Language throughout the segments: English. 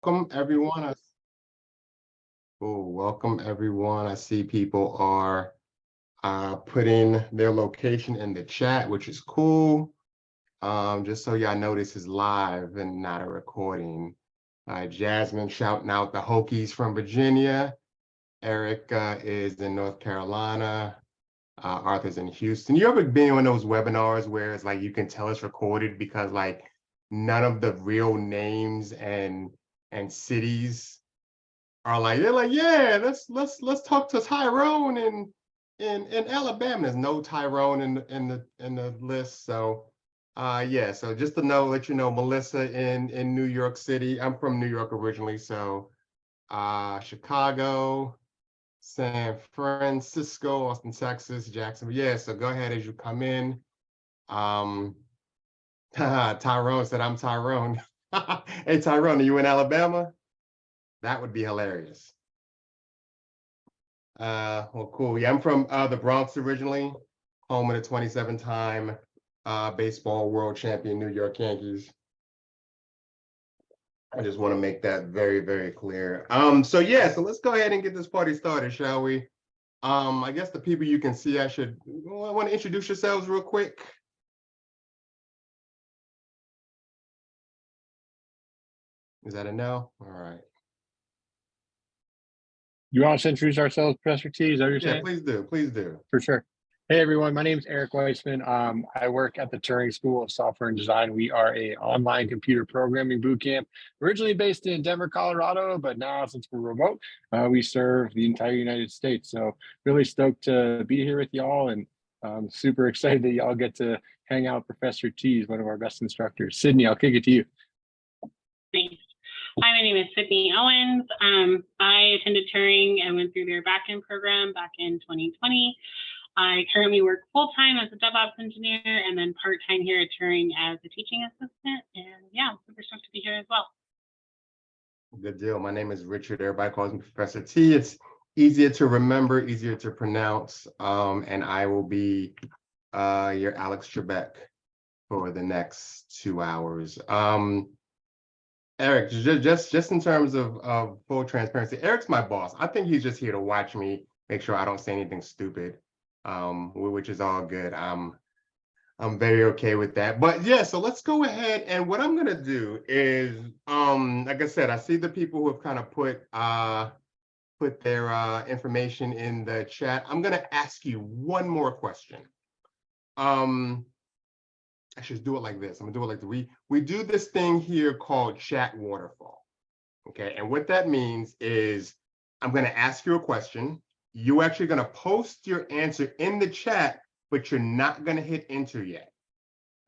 Welcome everyone. Welcome everyone. I see people are putting their location in the chat, which is cool. Just so y'all know, this is live and not a recording. Jasmine shouting out the Hokies from Virginia. Eric is in North Carolina. Arthur's in Houston. You ever been on those webinars where it's like you can tell it's recorded because like none of the real names and cities are like, they're like, yeah, let's talk to Tyrone in Alabama. There's no Tyrone in the list. So yeah, so just to know, let you know, Melissa in New York City. I'm from New York originally, so Chicago, San Francisco, Austin, Texas, Jacksonville. Yeah, so go ahead as you come in. Tyrone said, I'm Tyrone. Hey, Tyrone, are you in Alabama? That would be hilarious. Well, cool. Yeah, I'm from the Bronx originally, home of the 27-time baseball world champion New York Yankees. I just want to make that very, very clear. So yeah, so let's go ahead and get this party started, shall we? I guess the people you can see, I want to introduce yourselves real quick. Is that a no? All right. You want us to introduce ourselves, Professor T? Is that what you're saying? Yeah, please do. Please do. For sure. Hey, everyone. My name is Eric Weissman. I work at the Turing School of Software and Design. We are an online computer programming bootcamp, originally based in Denver, Colorado, but now since we're remote, we serve the entire United States. So really stoked to be here with y'all, and super excited that y'all get to hang out with Professor T. He's one of our best instructors. Sydney, I'll kick it to you. Thanks. Hi, my name is Sydney Owens. I attended Turing and went through their backend program back in 2020. I currently work full-time as a DevOps engineer and then part-time here at Turing as a teaching assistant. And yeah, I'm super stoked to be here as well. Good deal. My name is Richard. Everybody calls me Professor T. It's easier to remember, easier to pronounce. And I will be your Alex Trebek for the next 2 hours. Eric, just in terms of full transparency, Eric's my boss. I think he's just here to watch me, make sure I don't say anything stupid, which is all good. I'm very okay with that. But yeah, so let's go ahead, and what I'm gonna do is, like I said, I see the people who have kind of put their information in the chat. I'm gonna ask you one more question. I should do it like this. I'm gonna do it like we do this thing here called chat waterfall. Okay, and what that means is I'm gonna ask you a question. You're actually gonna post your answer in the chat, but you're not gonna hit enter yet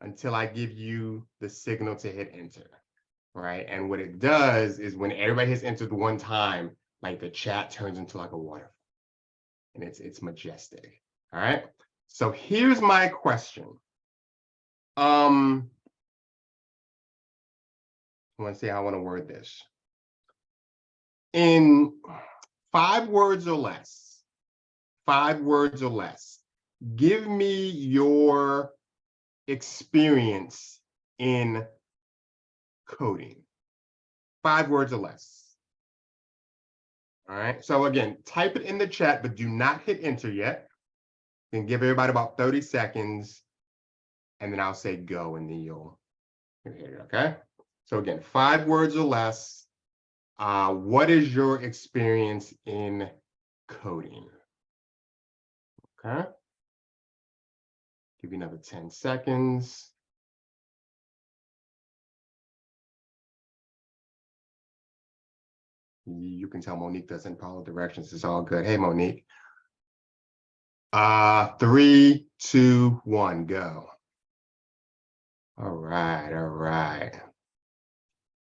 until I give you the signal to hit enter. Right. And what it does is when everybody hits enter the one time, like the chat turns into like a waterfall. And it's majestic. All right. So here's my question. I want to see how I want to word this. In 5 words or less, give me your experience in coding. 5 words or less. All right. So again, type it in the chat, but do not hit enter yet. You can give everybody about 30 seconds. And then I'll say go, and then you'll hear it, okay? So again, 5 words or less. What is your experience in coding? Okay. Give you another 10 seconds. You can tell Monique doesn't follow directions. It's all good. Hey, Monique. 3, 2, 1, go. All right.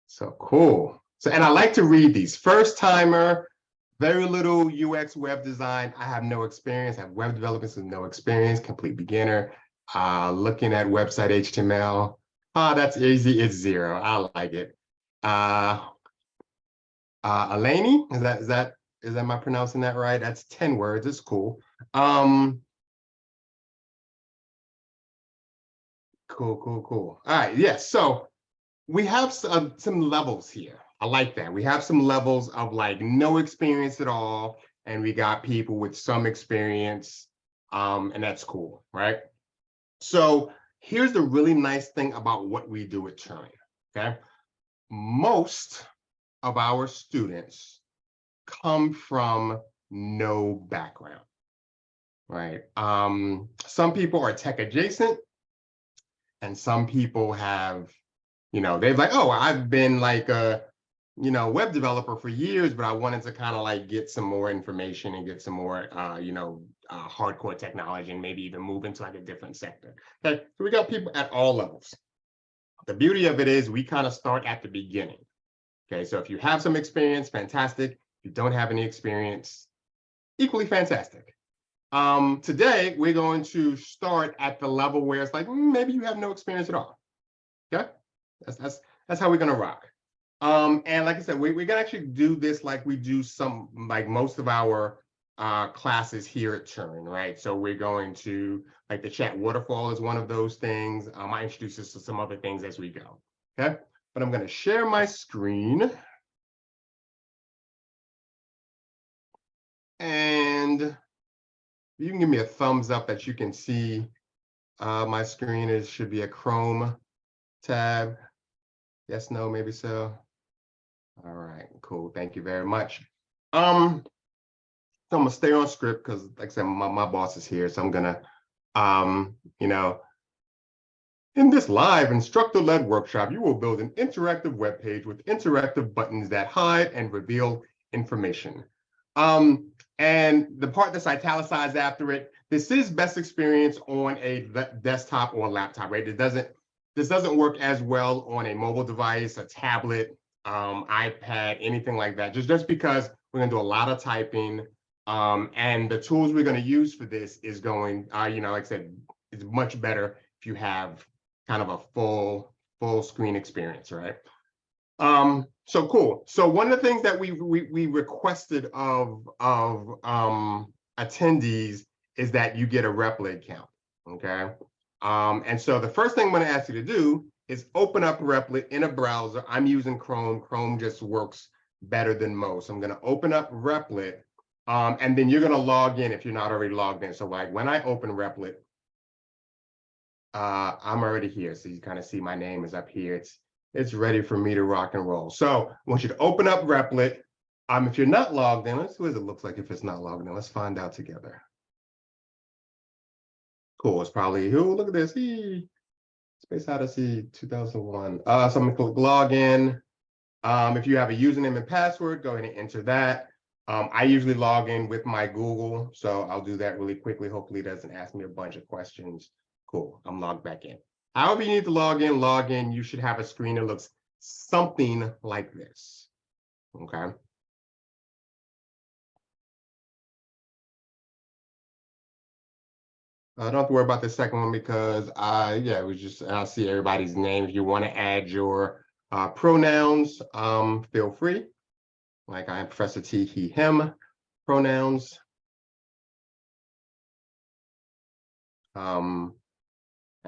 So cool. So, and I like to read these. First timer, very little UX web design. I have no experience. I have web development with no experience, complete beginner. Looking at website HTML. That's easy. It's 0. I like it. Eleni, is that am I pronouncing that right? That's 10 words. It's cool. Cool. All right. Yes. So we have some levels here. I like that. We have some levels of like no experience at all, and we got people with some experience, and that's cool, right? So here's the really nice thing about what we do at Turing, okay? Most of our students come from no background, right? Some people are tech adjacent, and some people have, they're like, oh, I've been like a, web developer for years, but I wanted to kind of like get some more information and get some more, hardcore technology and maybe even move into like a different sector. Okay, so we got people at all levels. The beauty of it is we kind of start at the beginning. Okay, so if you have some experience, fantastic. If you don't have any experience, equally fantastic. Today, we're going to start at the level where it's like, maybe you have no experience at all. Okay, that's how we're gonna rock. And like I said, we're gonna actually do this like we do like most of our classes here at Turing, right? So we're going to, like the chat waterfall is one of those things. I introduce us to some other things as we go, okay? But I'm gonna share my screen. And you can give me a thumbs up that you can see my screen. It should be a Chrome tab. Yes, no, maybe so. All right, cool. Thank you very much. So I'm gonna stay on script because, like I said, my boss is here. So I'm gonna, in this live instructor-led workshop, you will build an interactive web page with interactive buttons that hide and reveal information. And the part that's italicized after it, this is best experience on a desktop or laptop, right? This doesn't work as well on a mobile device, a tablet, iPad, anything like that, just because we're gonna do a lot of typing. And the tools we're gonna use for this is going, like I said, it's much better if you have kind of a full screen experience, right? So cool. So one of the things that we requested of attendees is that you get a Replit account, okay? And so the first thing I'm going to ask you to do is open up Replit in a browser. I'm using Chrome. Chrome just works better than most. I'm going to open up Replit, and then you're going to log in if you're not already logged in. So like when I open Replit, I'm already here. So you kind of see my name is up here. It's ready for me to rock and roll. So I want you to open up Replit. If you're not logged in, let's see what it looks like if it's not logged in. Let's find out together. Cool. It's probably, oh, look at this. Space Odyssey 2001. So I'm going to click log in. If you have a username and password, go ahead and enter that. I usually log in with my Google, so I'll do that really quickly. Hopefully it doesn't ask me a bunch of questions. Cool. I'm logged back in. However you need to log in, you should have a screen that looks something like this, okay? Don't have to worry about the second one because it was just, I'll see everybody's name. If you want to add your pronouns, feel free. Like I am Professor T, he, him, pronouns.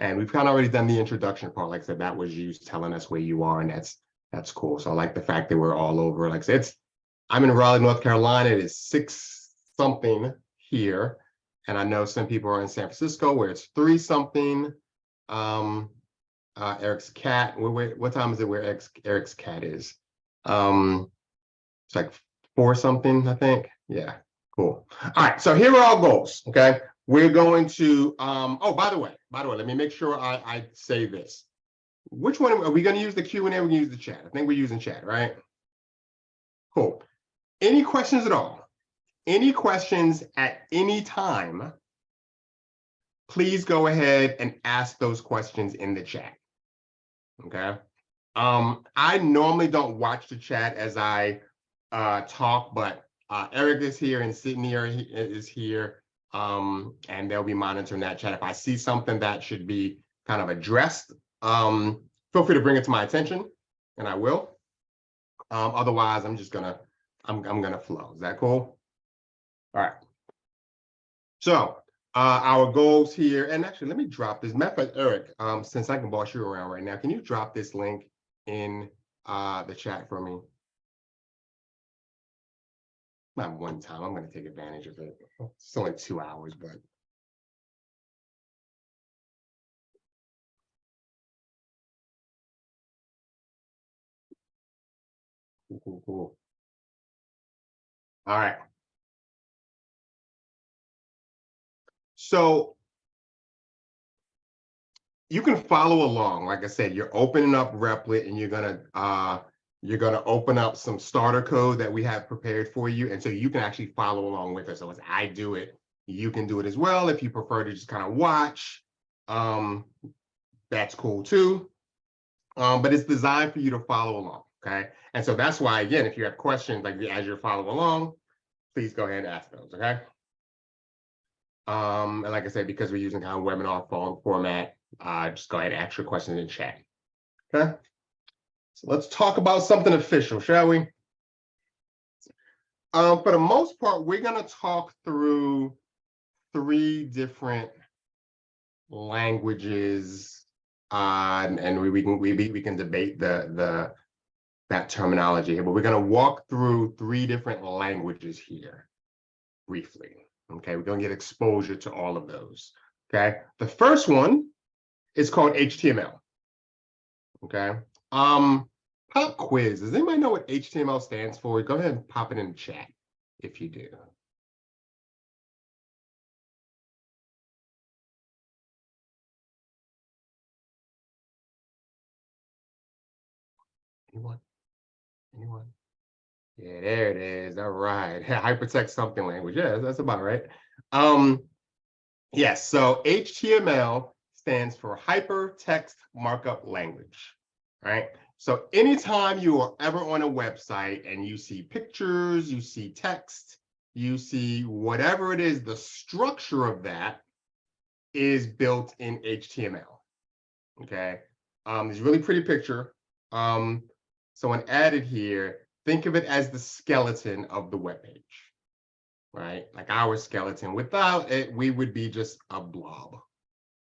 And we've kind of already done the introduction part. Like I said, that was you telling us where you are, and that's cool. So I like the fact that we're all over. Like I said, I'm in Raleigh, North Carolina. It is 6-something here. And I know some people are in San Francisco where it's 3-something. Eric's cat, what time is it where Eric's cat is? It's like 4-something, I think. Yeah, cool. All right, so here are our goals, okay? We're going to, oh, by the way, let me make sure I say this. Which one, are we gonna use the Q&A or we're gonna use the chat? I think we're using chat, right? Cool. Any questions at all? Any questions at any time, please go ahead and ask those questions in the chat, okay? I normally don't watch the chat as I talk, but Eric is here and Sydney is here, and they'll be monitoring that chat. If I see something that should be kind of addressed, feel free to bring it to my attention, and I will. Otherwise, I'm gonna flow. Is that cool? All right. So our goals here, and actually, let me drop this. Matter of fact, Eric, since I can boss you around right now, can you drop this link in the chat for me? not one time. I'm going to take advantage of it. It's only 2 hours, but. Cool. All right. So you can follow along. Like I said, you're opening up Replit and you're gonna open up some starter code that we have prepared for you. And so you can actually follow along with us. So as I do it, you can do it as well. If you prefer to just kind of watch, that's cool too. But it's designed for you to follow along. Okay. And so that's why, again, if you have questions like as you're following along, please go ahead and ask those. Okay. And like I said, because we're using kind of webinar format, just go ahead and ask your questions in chat. Okay. So let's talk about something official, shall we? For the most part, we're going to talk through 3 different languages, and we can debate that terminology here, but we're going to walk through 3 different languages here briefly. Okay, we're going to get exposure to all of those. Okay, the first one is called HTML. Okay, pop quiz. Does anybody know what HTML stands for? Go ahead and pop it in the chat if you do. Anyone? Yeah, there it is. All right. Hypertext something language. Yeah, that's about right. Yes, so HTML stands for Hypertext Markup Language, right? So anytime you are ever on a website and you see pictures, you see text, you see whatever it is, the structure of that is built in HTML, okay? There's a really pretty picture. Someone added here, think of it as the skeleton of the web page, right? Like our skeleton. Without it, we would be just a blob,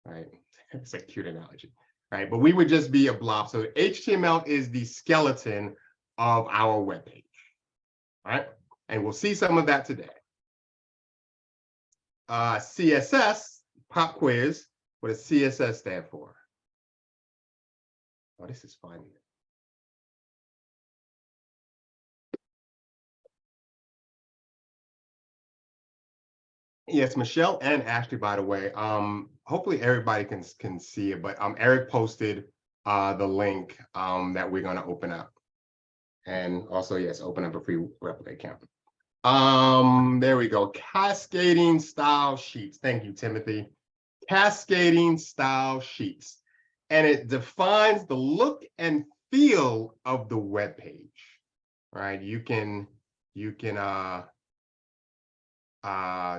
right? It's a cute analogy, right? But we would just be a blob. So HTML is the skeleton of our web page, right? And we'll see some of that today. CSS, pop quiz, what does CSS stand for? Oh, this is fun. Yes, Michelle and Ashley, by the way. Hopefully everybody can see it, but Eric posted the link that we're going to open up. And also, yes, open up a free Replit account. There we go. Cascading style sheets. Thank you, Timothy. Cascading style sheets. And it defines the look and feel of the web page, right? You can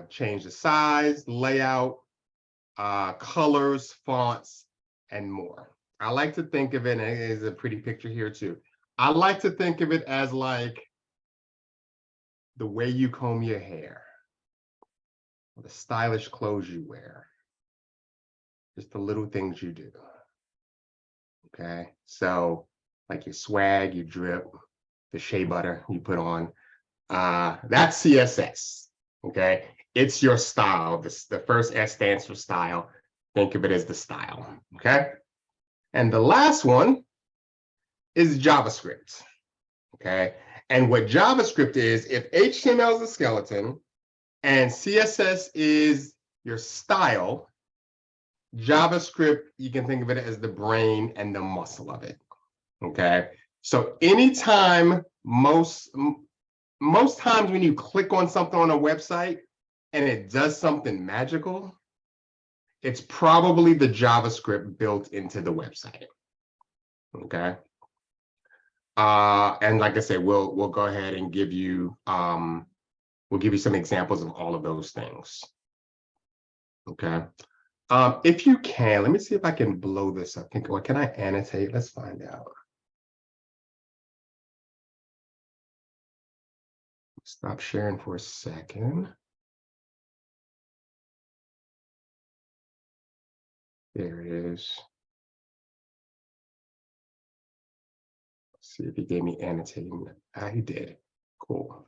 change the size, layout, colors, fonts, and more. I like to think of it, and it is a pretty picture here too. I like to think of it as like the way you comb your hair, or the stylish clothes you wear, just the little things you do. Okay, so like your swag, your drip, the shea butter you put on, that's CSS. Okay, it's your style. The first S stands for style. Think of it as the style. Okay, and the last one is JavaScript. Okay, and what JavaScript is, if HTML is the skeleton and CSS is your style, JavaScript, you can think of it as the brain and the muscle of it. Okay, so anytime, most times when you click on something on a website and it does something magical, it's probably the JavaScript built into the website. Okay. And like I said, we'll go ahead and give you some examples of all of those things. Okay. If you can, let me see if I can blow this up. Or can I annotate? Let's find out. Stop sharing for a second. There it is. Let's see if he gave me annotating. He did. Cool.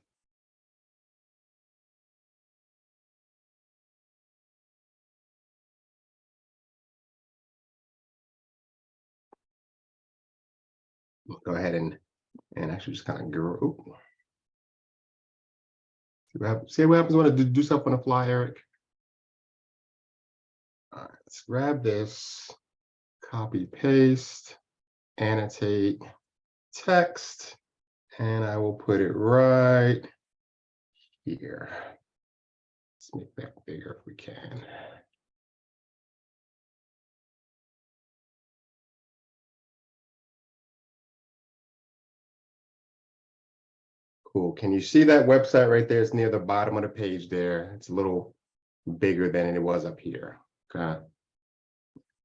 We'll go ahead and actually just kind of go. See what happens when I do stuff on the fly, Eric. All right, let's grab this, copy, paste, annotate text, and I will put it right here. Let's make that bigger if we can. Cool. Can you see that website right there? It's near the bottom of the page there. It's a little bigger than it was up here. Okay.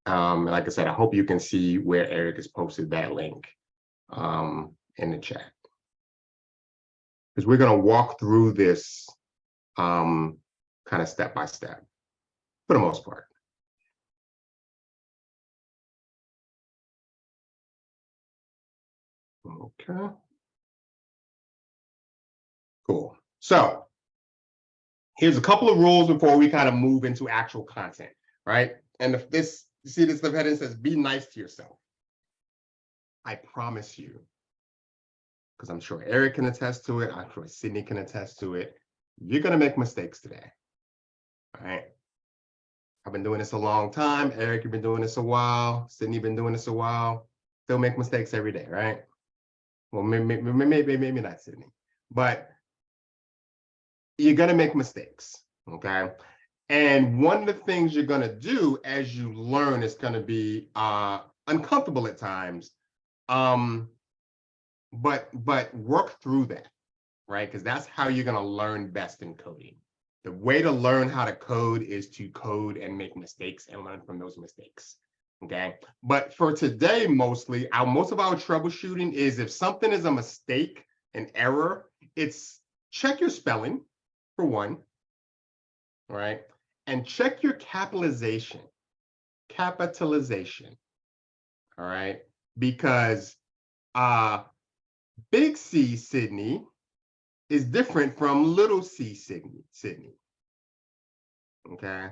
Like I said, I hope you can see where Eric has posted that link in the chat. Because we're going to walk through this kind of step by step for the most part. Okay. Cool. So here's a couple of rules before we kind of move into actual content, right? And if this, you see this, the heading says, be nice to yourself. I promise you, because I'm sure Eric can attest to it, I'm sure Sydney can attest to it, you're going to make mistakes today, all right? I've been doing this a long time. Eric, you've been doing this a while. Sydney been doing this a while. Still make mistakes every day, right? Well, maybe not Sydney, but you're going to make mistakes, okay? And one of the things you're going to do as you learn is going to be uncomfortable at times, but work through that, right? Because that's how you're going to learn best in coding. The way to learn how to code is to code and make mistakes and learn from those mistakes, okay? But for today, most of our troubleshooting is if something is a mistake, an error, it's check your spelling, for one, all right? And check your capitalization, all right? Because big C, Sydney, is different from little c, Sydney, okay?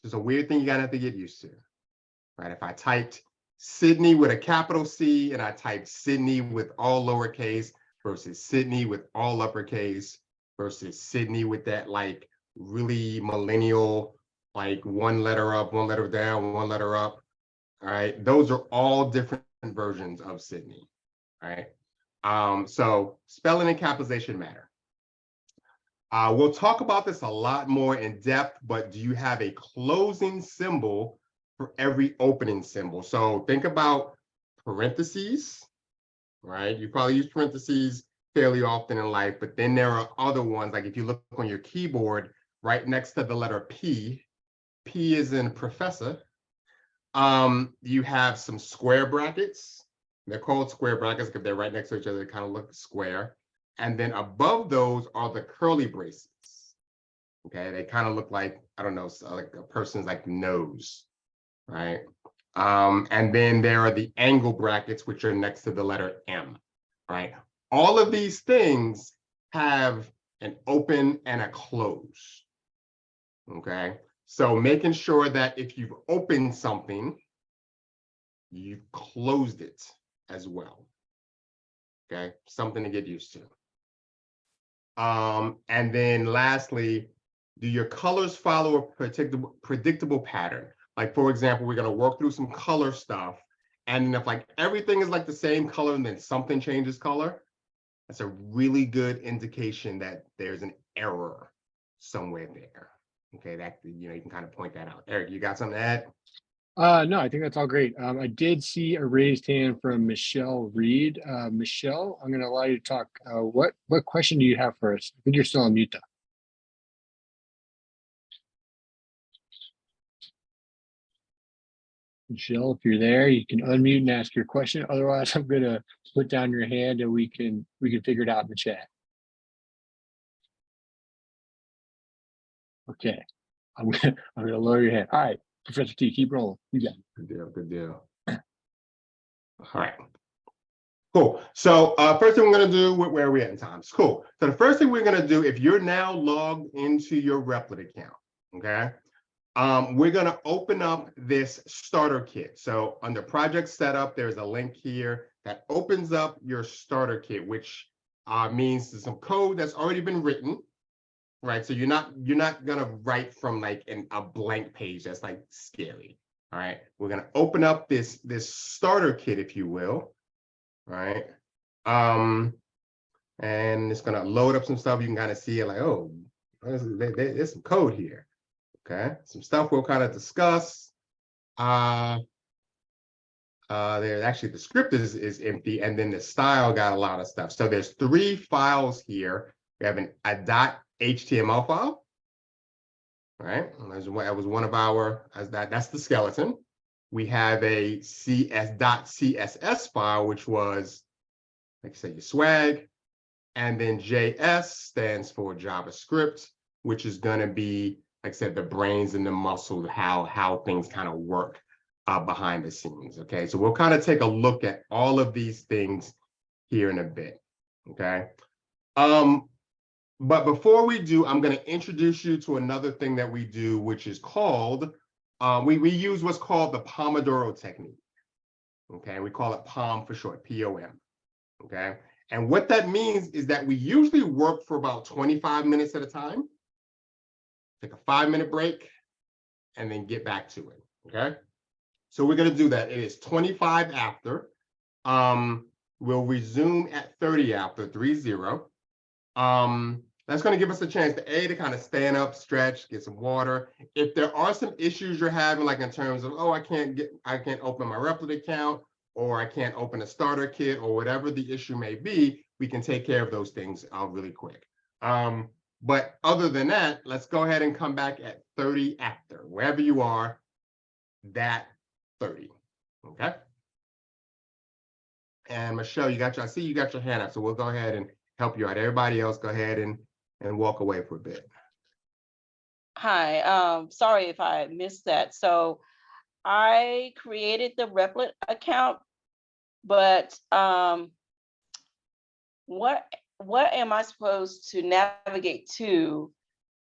It's a weird thing you're gonna have to get used to, right? If I typed Sydney with a capital C and I typed Sydney with all lowercase versus Sydney with all uppercase versus Sydney with that like really millennial, like one letter up, one letter down, one letter up, all right? Those are all different versions of Sydney, all right? So spelling and capitalization matter. We'll talk about this a lot more in depth, but do you have a closing symbol for every opening symbol? So think about parentheses, right? You probably use parentheses fairly often in life, but then there are other ones, like if you look on your keyboard, right next to the letter P, P is in professor, you have some square brackets. They're called square brackets because they're right next to each other, they kind of look square. And then above those are the curly braces. Okay, they kind of look like, I don't know, like a person's like nose, right? And then there are the angle brackets, which are next to the letter M, right? All of these things have an open and a close, okay? So making sure that if you've opened something, you've closed it as well, okay? Something to get used to. And then lastly, do your colors follow a predictable pattern? Like, for example, we're going to work through some color stuff. And if like everything is like the same color and then something changes color, that's a really good indication that there's an error somewhere there. Okay, that, you know, you can kind of point that out. Eric, you got something to add? No, I think that's all great. I did see a raised hand from Michelle Reed. Michelle, I'm going to allow you to talk. What question do you have for us? I think you're still on mute though. Michelle, if you're there, you can unmute and ask your question. Otherwise, I'm going to put down your hand and we can figure it out in the chat. Okay, I'm gonna lower your hand. All right, Professor T, keep rolling. You got it. Good deal, good deal. All right. Cool. So first thing we're going to do, where are we at in time? Cool. So the first thing we're going to do, if you're now logged into your Replit account, okay, we're going to open up this starter kit. So under project setup, there's a link here that opens up your starter kit, which means there's some code that's already been written, right? So you're not gonna write from like a blank page. That's like scary. All right, we're gonna open up this starter kit, if you will, right? And it's gonna load up some stuff. You can kind of see it like, oh, there's some code here. Okay, some stuff we'll kind of discuss. There's actually the script is empty, and then the style got a lot of stuff. So there's 3 files here. We have a .html file, right? That was one of our, that's the skeleton. We have a .css file, which was, like I said, your swag. And then JS stands for JavaScript, which is going to be, like I said, the brains and the muscle, how things kind of work behind the scenes. Okay, so we'll kind of take a look at all of these things here in a bit. Okay, but before we do, I'm going to introduce you to another thing that we do, which is called, we use what's called the Pomodoro technique. Okay, we call it POM for short, POM. Okay. And what that means is that we usually work for about 25 minutes at a time, take a 5-minute break, and then get back to it, okay? So we're gonna do that. It is 25 after. We'll resume at 30 after, 30. That's gonna give us a chance to kind of stand up, stretch, get some water. If there are some issues you're having, like in terms of, oh, I can't open my Replit account, or I can't open a starter kit, or whatever the issue may be, we can take care of those things really quick. But other than that, let's go ahead and come back at 30 after, wherever you are, that 30, okay? And Michelle, I see you got your hand up, so we'll go ahead and help you out. Everybody else, go ahead and walk away for a bit. Hi, sorry if I missed that. So I created the Replit account, but what am I supposed to navigate to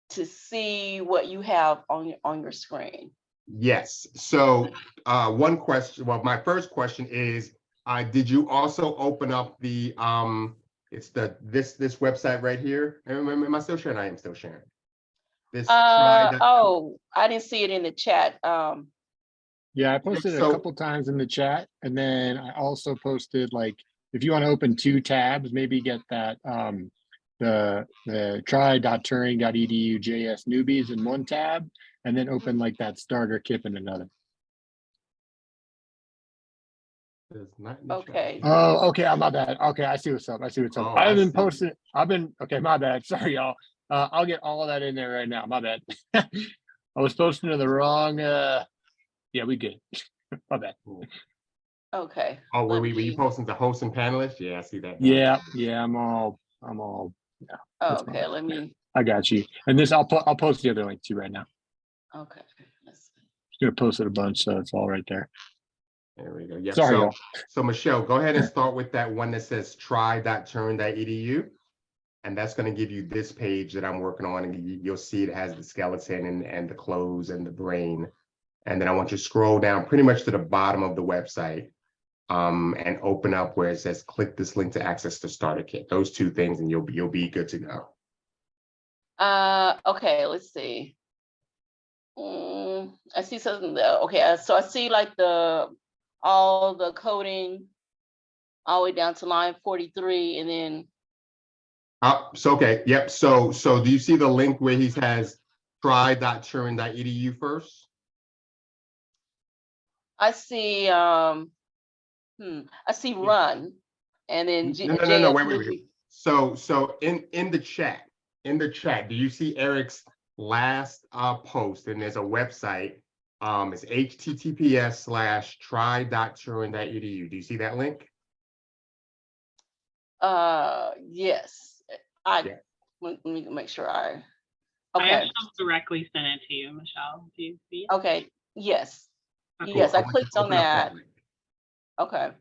see what you have on your screen? Yes. So one question, well, my first question is, did you also open up the it's this website right here? Am I still sharing? I am still sharing. Oh, I didn't see it in the chat. Yeah, I posted it a couple times in the chat, and then I also posted, like, if you want to open 2 tabs, maybe get that the try.turing.edu JS newbies in one tab, and then open like that starter kit in another. Okay. Oh, okay. My bad. Okay, I see what's up. Oh, I haven't posted. Okay, my bad. Sorry, y'all. I'll get all of that in there right now. My bad. I was posting to the wrong. Yeah, we good. My bad. Okay. Oh, were you posting to host and panelists? Yeah, I see that. Yeah. I'm all. Yeah. Okay, let me. I got you. And this, I'll post the other link to you right now. Okay. Let's see. Just gonna post it a bunch, so it's all right there. There we go. Yeah. Sorry, so Michelle, go ahead and start with that one that says try.turing.edu. And that's going to give you this page that I'm working on. And you'll see it has the skeleton and the clothes and the brain. And then I want you to scroll down pretty much to the bottom of the website and open up where it says, click this link to access the starter kit. Those 2 things, and you'll be good to go. Okay, let's see. I see something there. Okay, so I see like all the coding all the way down to line 43, and then. So okay, yep. So do you see the link where he has try.turing.edu first? I see. I see run, and then No. Wait. So in the chat, do you see Eric's last post? And there's a website. It's https://try.turing.edu. Do you see that link? Yes. Let me make sure I. Okay. I just directly sent it to you, Michelle. Do you see? Okay. Yes. Okay. Yes, I clicked on that. Okay.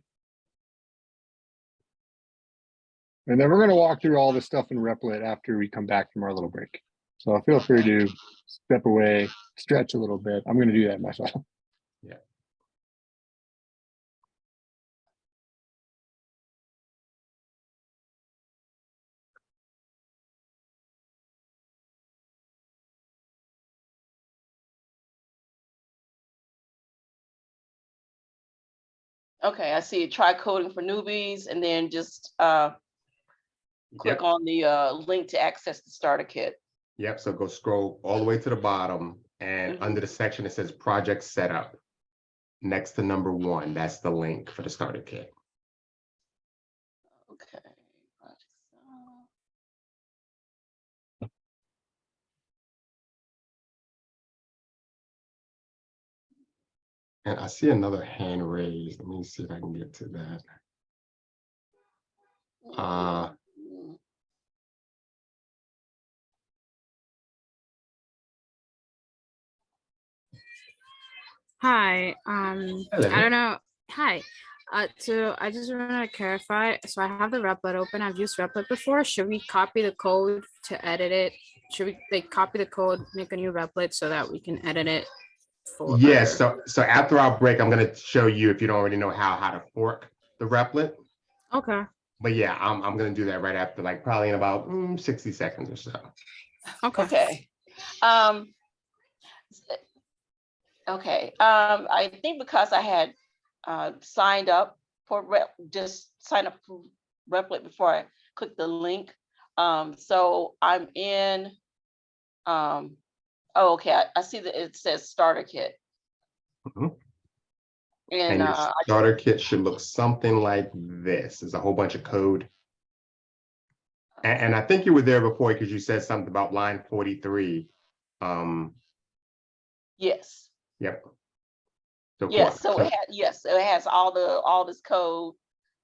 And then we're going to walk through all the stuff in Replit after we come back from our little break. So feel free to step away, stretch a little bit. I'm going to do that myself. Yeah. Okay, I see. Try coding for newbies, and then just click Yep. on the link to access the starter kit. Yep, so go scroll all the way to the bottom, and under the section that says project setup, next to number 1, that's the link for the starter kit. Okay. And I see another hand raised. Let me see if I can get to that. Hi. Hello. I don't know. Hi. So I just want to clarify. So I have the Replit open. I've used Replit before. Should we copy the code to edit it? Should we like copy the code, make a new Replit so that we can edit it? For Yes. So after our break, I'm going to show you, if you don't already know, how to fork the Replit. Okay. But yeah, I'm going to do that right after, like probably in about 60 seconds or so. Okay. Okay. Okay. I think because I had signed up for just sign up for Replit before I clicked the link. So I'm in. Oh, okay. I see that it says starter kit. Mhm. And your starter kit should look something like this. There's a whole bunch of code. And I think you were there before because you said something about line 43. yes. Yep. So Yes. fork. So it has all this code.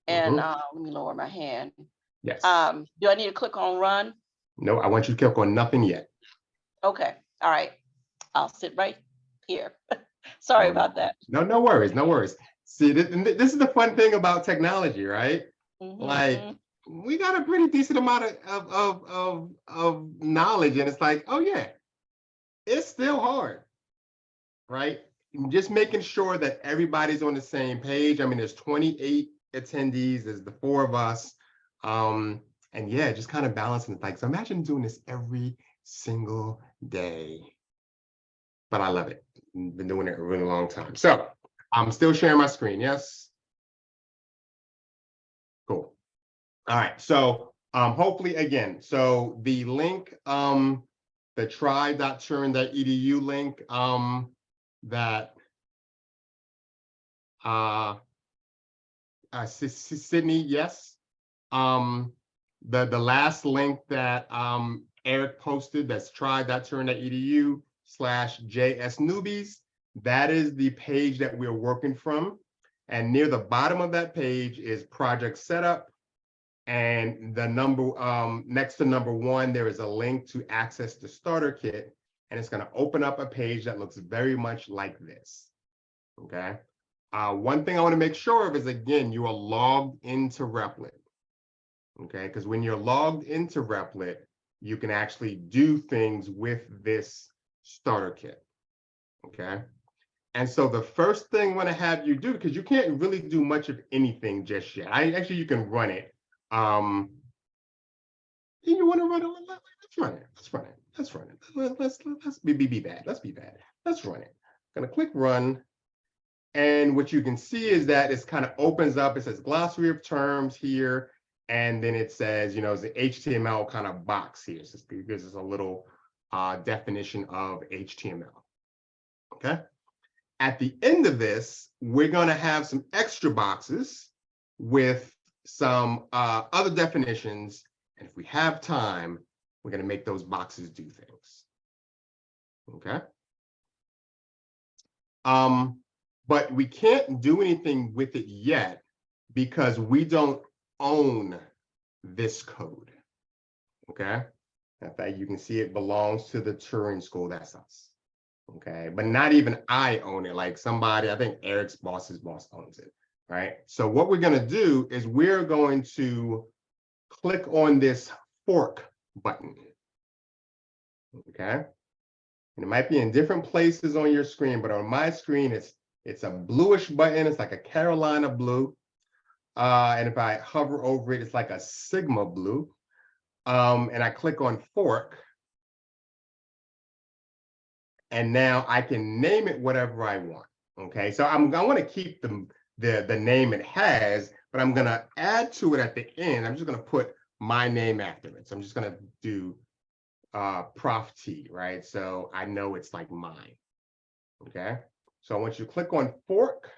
And Mhm. let me lower my hand. Yes. Do I need to click on run? No, I want you to click on nothing yet. Okay. All right. I'll sit right here. Sorry about that. No worries. No worries. See, this is the fun thing about technology, right? Like, we got a pretty decent amount of knowledge, and it's like, oh yeah, it's still hard, right? Just making sure that everybody's on the same page. I mean, there's 28 attendees, there's the 4 of us. And yeah, just kind of balancing it. Like, so imagine doing this every single day. But I love it. Been doing it a really long time. So I'm still sharing my screen. Yes. Cool. All right. So hopefully again, so the link, the try.turing.edu link, that Sydney, yes. The last link that Eric posted, that's try.turing.edu/JS newbies. That is the page that we're working from. And near the bottom of that page is project setup. And the number next to number 1, there is a link to access the starter kit. And it's going to open up a page that looks very much like this. Okay. One thing I want to make sure of is, again, you are logged into Replit. Okay, because when you're logged into Replit, you can actually do things with this starter kit. Okay. And so the first thing I want to have you do, because you can't really do much of anything just yet. Actually, you can run it. You want to run it? Let's run it. Let's run it. Let's run it. Let's be bad. Let's be bad. Let's run it. I'm gonna click run. And what you can see is that it kind of opens up. It says glossary of terms here. And then it says, you know, it's an HTML kind of box here. So it gives us a little definition of HTML. Okay. At the end of this, we're going to have some extra boxes with some other definitions. And if we have time, we're going to make those boxes do things. Okay. But we can't do anything with it yet because we don't own this code. Okay. In fact, you can see it belongs to the Turing School. That's us. Okay. But not even I own it. Like somebody, I think Eric's boss's boss owns it. Right. So what we're going to do is we're going to click on this fork button. Okay. And it might be in different places on your screen, but on my screen, it's a bluish button. It's like a Carolina blue. And if I hover over it, it's like a Sigma blue. And I click on fork. And now I can name it whatever I want. Okay, so I want to keep the the name it has, but I'm gonna add to it at the end. I'm just gonna put my name after it. So I'm just gonna do Prof T, right? So I know it's like mine, okay? So I want you to click on fork.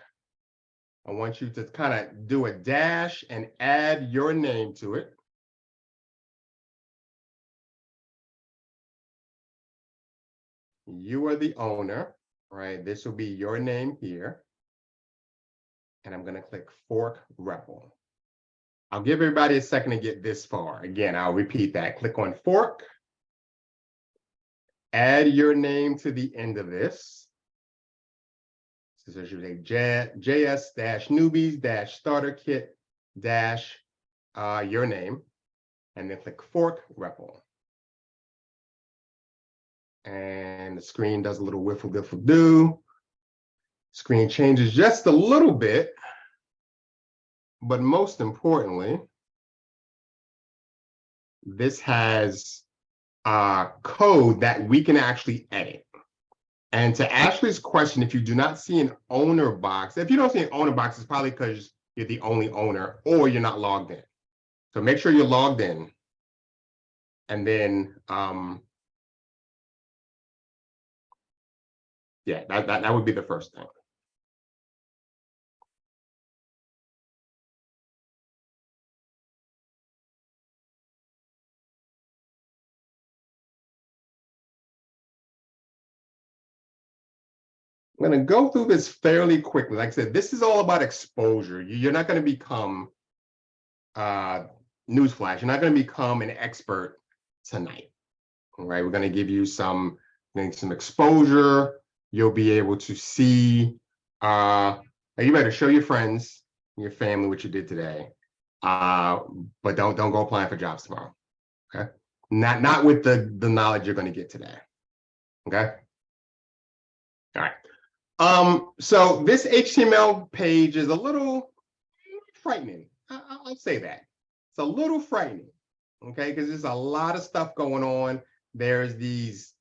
I want you to kind of do a dash and add your name to it. You are the owner, right? This will be your name here. And I'm going to click fork REPL. I'll give everybody a second to get this far. Again, I'll repeat that. Click on fork. Add your name to the end of this. So it should say JS-newbies-starter kit your name, and then click fork REPL. And the screen does a little whiffle-diffle-do. Screen changes just a little bit, but most importantly, this has code that we can actually edit. And to Ashley's question, if you do not see an owner box, if you don't see an owner box, it's probably because you're the only owner or you're not logged in. So make sure you're logged in. And then, yeah, that would be the first thing. I'm going to go through this fairly quickly. Like I said, this is all about exposure. You're not going to become, newsflash, you're not going to become an expert tonight. All right, we're going to give you some exposure. You'll be able to see, you better show your friends, your family what you did today. But don't go applying for jobs tomorrow. Okay, not with the knowledge you're going to get today. Okay. All right. So this HTML page is a little frightening. I'll say that. It's a little frightening, okay? Because there's a lot of stuff going on. There's these,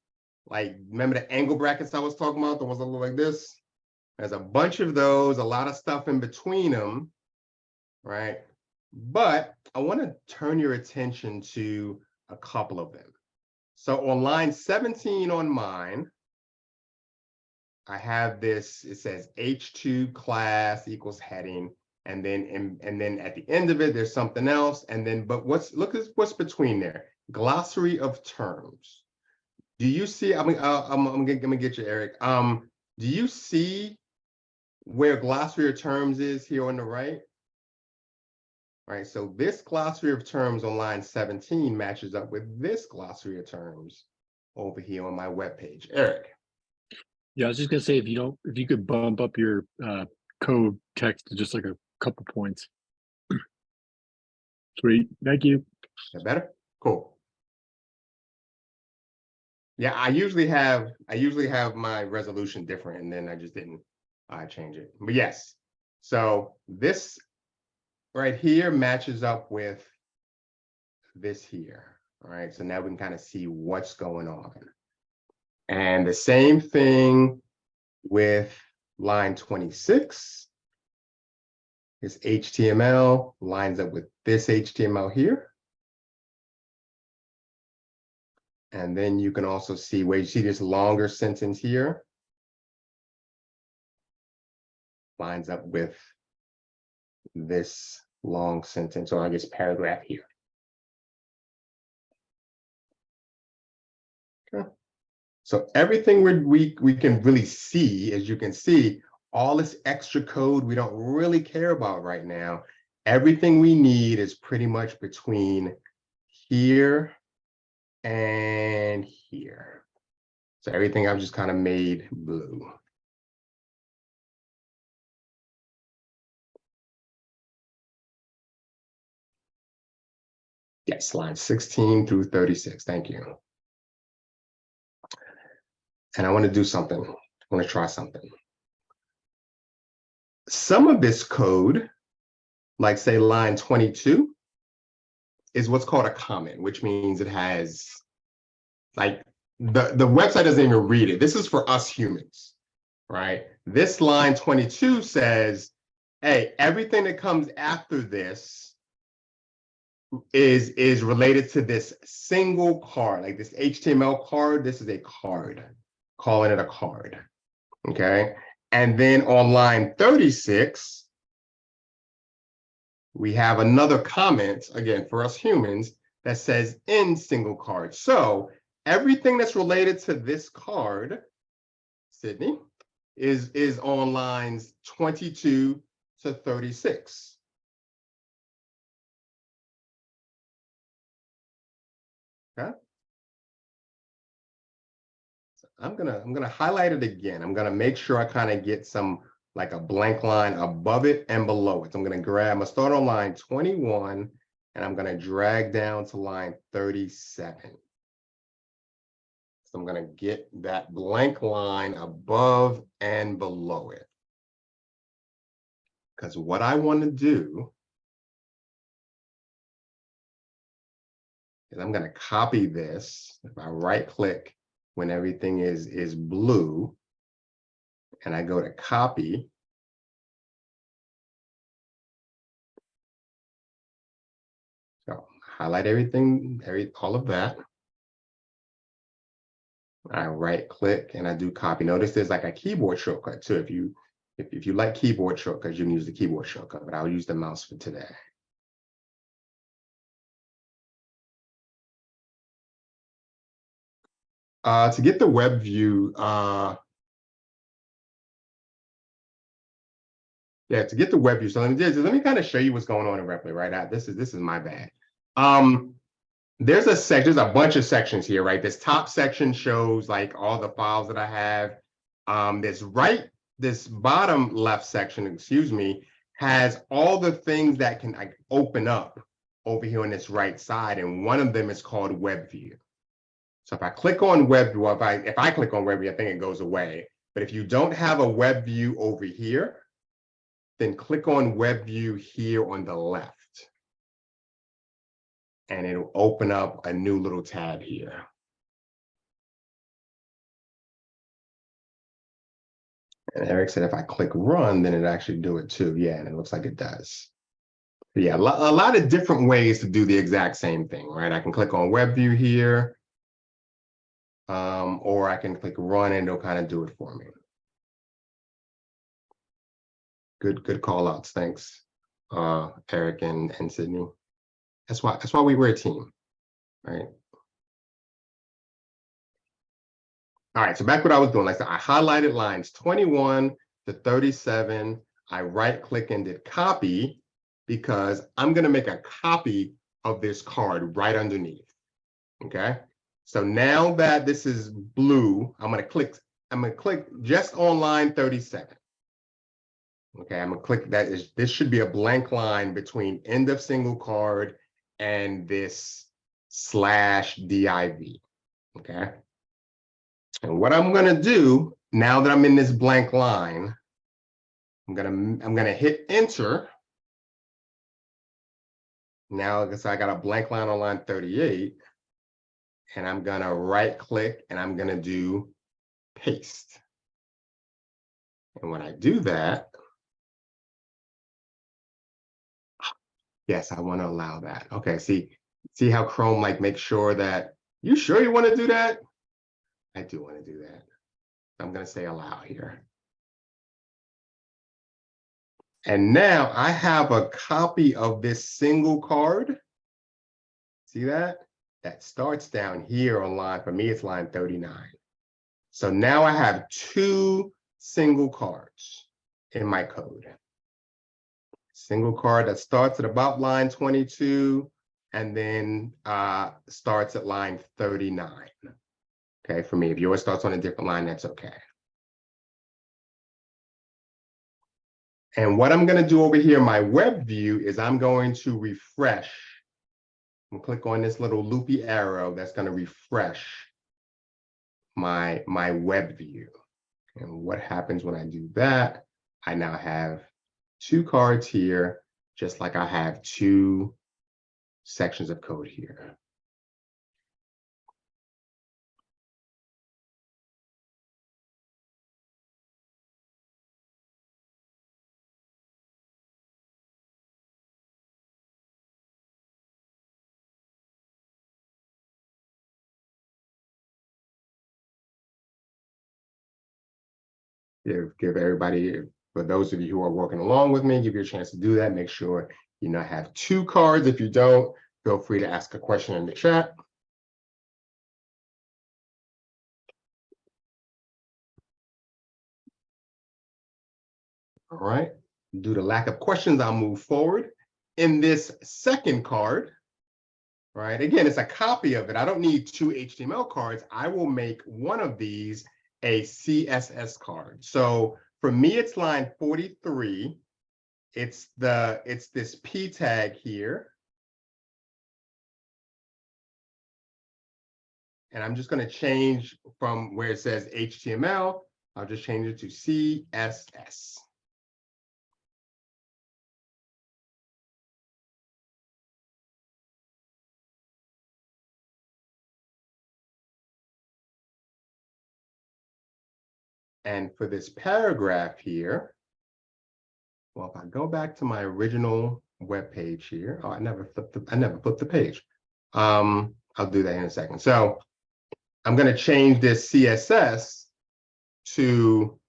like, remember the angle brackets I was talking about, the ones that look like this? There's a bunch of those, a lot of stuff in between them, right? But I want to turn your attention to a couple of them. So on line 17 on mine, I have this, it says H2 class equals heading, and then at the end of it, there's something else. And then, but look at what's between there. Glossary of terms. Do you see, I'm gonna get you, Eric. Do you see where glossary of terms is here on the right? Right, so this glossary of terms on line 17 matches up with this glossary of terms over here on my webpage. Eric. Yeah, I was just gonna say, if you could bump up your code text to just like a couple points. Sweet, thank you. Is that better? Cool. Yeah, I usually have my resolution different, and then I just didn't change it. But yes, so this right here matches up with this here. All right, so now we can kind of see what's going on. And the same thing with line 26. This HTML lines up with this HTML here. And then you can also see where you see this longer sentence here. Lines up with this long sentence, or I guess paragraph here. Okay. So everything we can really see, as you can see, all this extra code we don't really care about right now. Everything we need is pretty much between here and here. So everything I've just kind of made blue. Yes, line 16 through 36. Thank you. And I want to do something. I want to try something. Some of this code, like say line 22, is what's called a comment, which means it has, like, the website doesn't even read it. This is for us humans, right? This line 22 says, hey, everything that comes after this is related to this single card, like this HTML card. This is a card, calling it a card. Okay. And then on line 36, we have another comment, again, for us humans, that says in single card. So everything that's related to this card, Sydney, is on lines 22 to 36. Okay. So I'm gonna highlight it again. I'm gonna make sure I kind of get some like a blank line above it and below it. So I'm gonna start on line 21 and I'm gonna drag down to line 37. So I'm gonna get that blank line above and below it. Because what I want to do is I'm gonna copy this. If I right click when everything is blue and I go to copy, so highlight everything, all of that. I right click and I do copy. Notice there's like a keyboard shortcut too. If you like keyboard shortcuts, you can use the keyboard shortcut, but I'll use the mouse for today. To get the web view, to get the web view. So let me kind of show you what's going on in Replit, right? This is my bad. There's a bunch of sections here, right? This top section shows like all the files that I have. This bottom left section, excuse me, has all the things that can like open up over here on this right side, and one of them is called web view. So if I click on web view, if I click on web view, I think it goes away. But if you don't have a web view over here, then click on web view here on the left. And it'll open up a new little tab here. And Eric said if I click run, then it actually do it too. Yeah, and it looks like it does. But yeah, a lot of different ways to do the exact same thing, right? I can click on web view here, or I can click run and it'll kind of do it for me. Good call outs. Thanks, Eric and Sydney. That's why we were a team, right? All right, so back what I was doing. Like I said, I highlighted lines 21 to 37. I right click and did copy because I'm gonna make a copy of this card right underneath. Okay. So now that this is blue, I'm gonna click just on line 37. Okay, I'm gonna click that. This should be a blank line between end of single card and this /div. Okay. And what I'm gonna do now that I'm in this blank line, I'm gonna hit enter. Now I got a blank line on line 38, and I'm gonna right click and I'm gonna do paste. And when I do that, yes, I want to allow that. Okay, see how Chrome like makes sure that you sure you want to do that? I do want to do that. I'm gonna say allow here. And now I have a copy of this single card. See that? That starts down here on line, for me, it's line 39. So now I have two single cards in my code. Single card that starts at about line 22 and then starts at line 39. Okay, for me, if yours starts on a different line, that's okay. And what I'm gonna do over here in my web view is I'm going to refresh and click on this little loopy arrow that's gonna refresh my web view. And what happens when I do that? I now have two cards here, just like I have two sections of code here. give everybody, for those of you who are working along with me, give you a chance to do that. Make sure you now have 2 cards. If you don't, feel free to ask a question in the chat. All right, due to lack of questions, I'll move forward. In this second card, right, again, it's a copy of it. I don't need 2 HTML cards. I will make one of these a CSS card. So for me, it's line 43. It's this P tag here. And I'm just going to change from where it says HTML, I'll just change it to CSS. And for this paragraph here, well, if I go back to my original web page here, oh, I never flipped the page. I'll do that in a second. So I'm going to change this CSS to,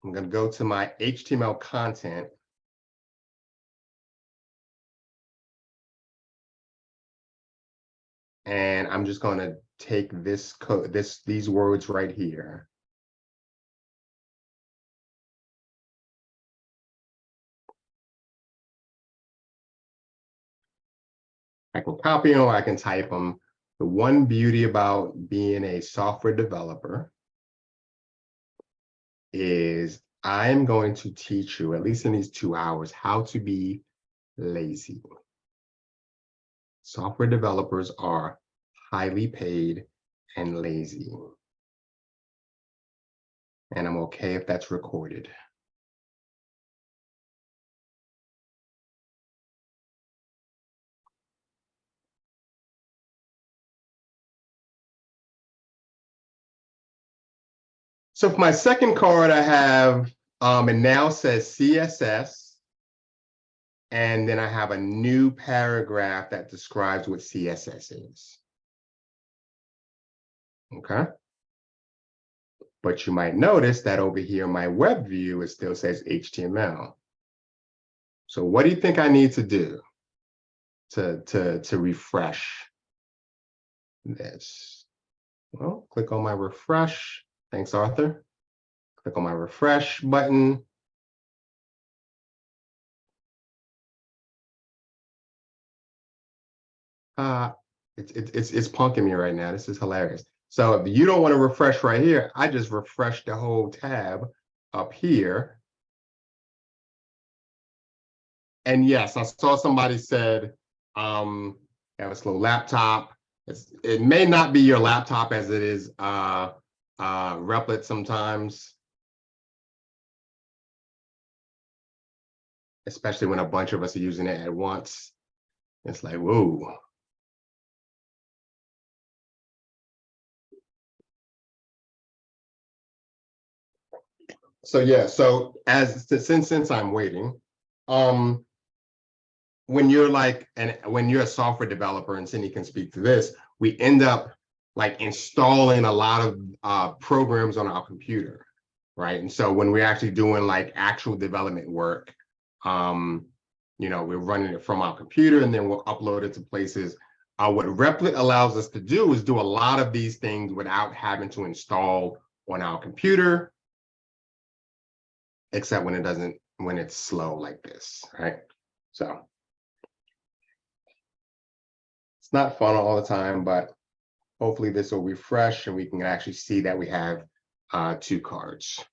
I'm going to go to my HTML content. And I'm just going to take this code, these words right here. I can copy them or I can type them. The one beauty about being a software developer is I'm going to teach you, at least in these 2 hours, how to be lazy. Software developers are highly paid and lazy. And I'm okay if that's recorded. So for my second card, I have, it now says CSS. And then I have a new paragraph that describes what CSS is. Okay. But you might notice that over here, my web view, it still says HTML. So what do you think I need to do to refresh this? Well, click on my refresh. Thanks, Arthur. Click on my refresh button. It's punking me right now. This is hilarious. So if you don't want to refresh right here, I just refresh the whole tab up here. And yes, I saw somebody said, have a slow laptop. It may not be your laptop as it is Replit sometimes. Especially when a bunch of us are using it at once. It's like, whoa. So yeah, so since I'm waiting, when you're when you're a software developer, and Cindy can speak to this, we end up like installing a lot of programs on our computer, right? And so when we're actually doing like actual development work, you know, we're running it from our computer and then we'll upload it to places. What Replit allows us to do is do a lot of these things without having to install on our computer, except when it doesn't, when it's slow like this, right? So it's not fun all the time, but hopefully this will refresh and we can actually see that we have 2 cards.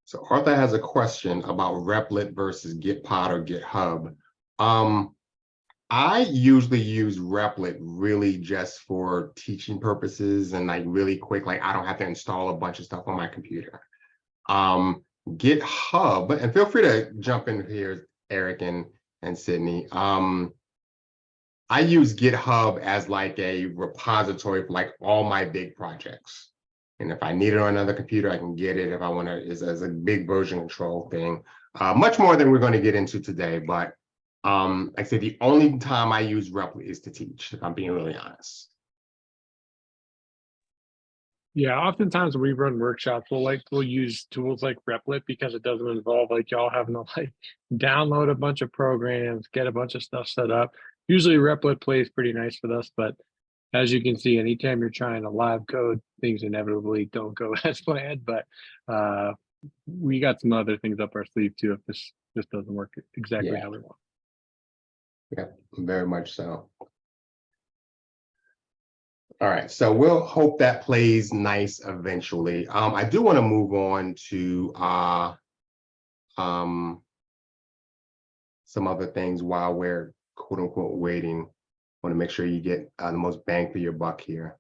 So Arthur has a question about Replit versus Gitpod or GitHub. I usually use Replit really just for teaching purposes and like really quick, like I don't have to install a bunch of stuff on my computer. GitHub, and feel free to jump in here, Eric and Sydney. I use GitHub as like a repository for like all my big projects. And if I need it on another computer, I can get it if I want to, as a big version control thing. Much more than we're going to get into today, but Like I said, the only time I use Replit is to teach, if I'm being really honest. Yeah, oftentimes when we run workshops, we'll use tools like Replit because it doesn't involve like y'all having to like download a bunch of programs, get a bunch of stuff set up. Usually Replit plays pretty nice with us, but as you can see, anytime you're trying to live code, things inevitably don't go as planned. But we got some other things up our sleeve too if this doesn't work exactly Yeah. how we want. Yeah, very much so. All right, so we'll hope that plays nice eventually. I do want to move on to some other things while we're quote unquote waiting. Want to make sure you get the most bang for your buck here.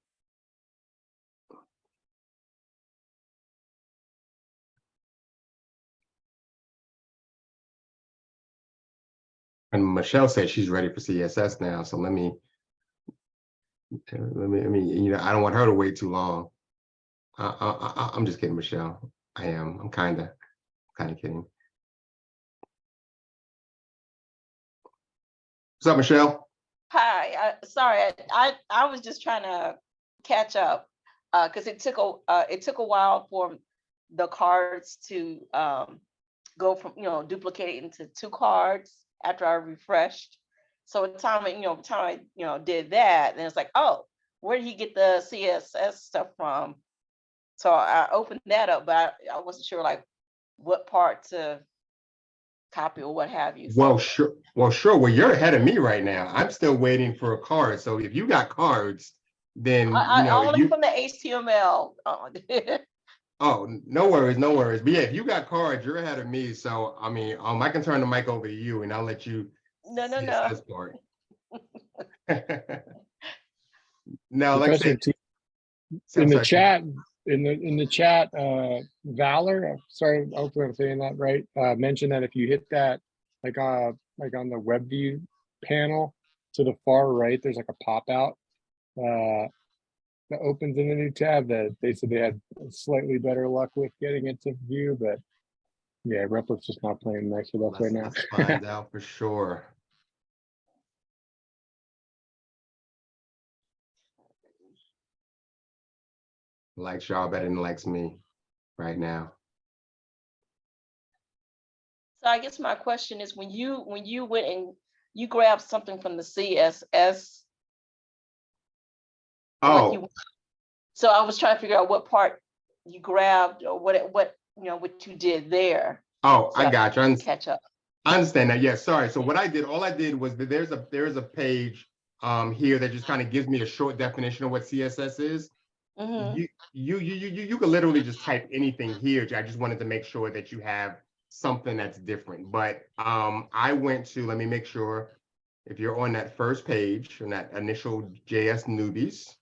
And Michelle said she's ready for CSS now, so let me, you know, I don't want her to wait too long. I'm just kidding, Michelle. I'm kind of kidding. What's up, Michelle? Hi, sorry, I was just trying to catch up because it took a while for the cards to go from duplicate into 2 cards after I refreshed. So the time I did that, then it's like, oh, where did he get the CSS stuff from? So I opened that up, but I wasn't sure like what part to copy or what have you. Well, sure. Well, you're ahead of me right now. I'm still waiting for a card. So if you got cards, then I if only you. from the HTML. Oh, no worries, no worries. But yeah, if you got cards, you're ahead of me. So I mean, I can turn the mic over to you, and I'll let you No. see this part. Now, like I Professor said, T, I'm in the sorry. chat, in the chat, Valor, sorry, hopefully I'm saying that right, mentioned that if you hit that, like on the web view panel to the far right, there's like a pop out that opens in the new tab that they said they had slightly better luck with getting it to view, but yeah, Replit's just not playing nice with us right now. Let's find out for sure. Likes y'all better than likes me right now. So I guess my question is, when you went and you grabbed something from the CSS, Oh, so I was trying to figure out what part you grabbed or what you did there. oh, So I got you. catch up. I understand that. Yeah, sorry. So what I did, all I did was that there's a page here that just kind of gives me a short definition of what CSS is. Mhm. You could literally just type anything here. I just wanted to make sure that you have something that's different. But I went to, let me make sure, if you're on that first page, on that initial JS newbies,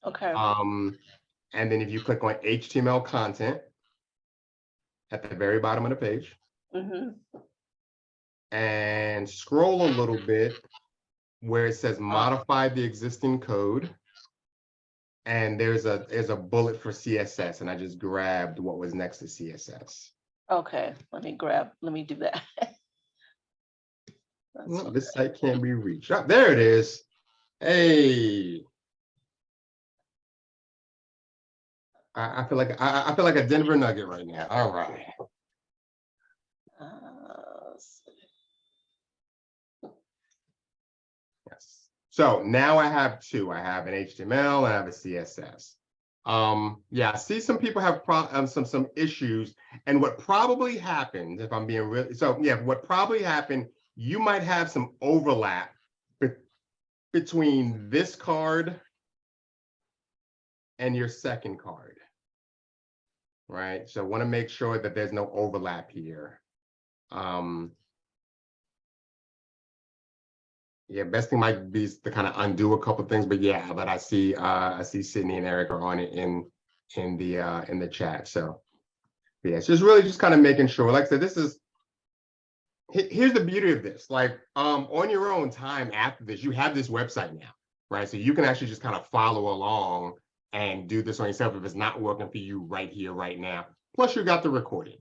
Okay. and then if you click on HTML content at the very bottom of the page, Mhm. and scroll a little bit where it says modify the existing code. And there's a bullet for CSS, and I just grabbed what was next to CSS. Okay, let me do that. No, this site can't be reached. Oh, there it is. Hey. I feel like I feel like a Denver Nugget right now. All right. Yes. So now I have 2. I have an HTML and I have a CSS. Yeah, I see some people have some issues, and what probably happened, if I'm being real, so yeah, what probably happened, you might have some overlap between this card and your second card, right? So I want to make sure that there's no overlap here. Yeah, best thing might be to kind of undo a couple of things, but yeah, but I see Sydney and Eric are on it in the chat. So yeah, it's just really just kind of making sure. Like I said, here's the beauty of this. Like on your own time after this, you have this website now, right? So you can actually just kind of follow along and do this on yourself if it's not working for you right here, right now. Plus you got the recording,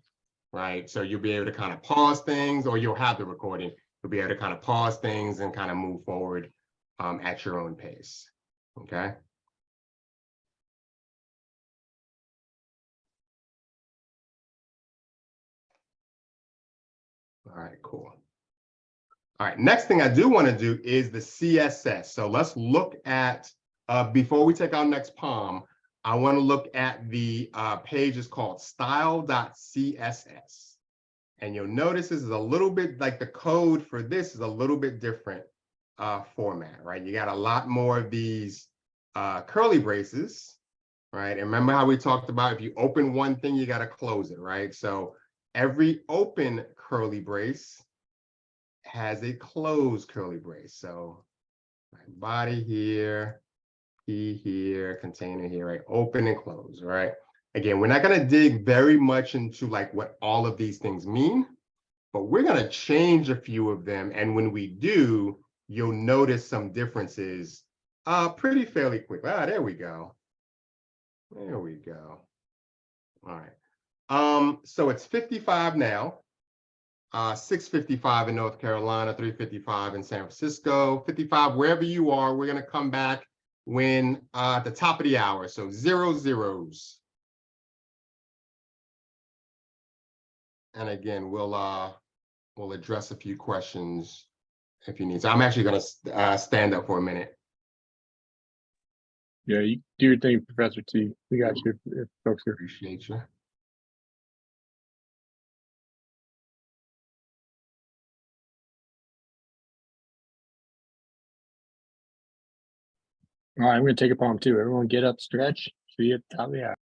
right? So you'll be able to kind of pause things, or you'll have the recording. You'll be able to kind of pause things and kind of move forward at your own pace. Okay. All right, cool. All right, next thing I do want to do is the CSS. So let's look at, before we take our next palm, I want to look at the page is called style.css. And you'll notice this is a little bit like the code for this is a little bit different format, right? You got a lot more of these curly braces, right? And remember how we talked about if you open one thing, you got to close it, right? So every open curly brace has a closed curly brace. So right, body here, key here, container here, right? Open and close, right? Again, we're not going to dig very much into like what all of these things mean, but we're going to change a few of them. And when we do, you'll notice some differences pretty fairly quick. Ah, there we go. There we go. All right. So it's 55 now. 6:55 in North Carolina, 3:55 in San Francisco, 55 wherever you are. We're going to come back when at the top of the hour. So 0 zeros. And again, we'll address a few questions if you need. So I'm actually going to stand up for a minute. Yeah, you do your thing, Professor T. We got you if folks are. Appreciate you. All right, I'm going to take a palm too. Everyone get up, stretch. See you at the top of the hour.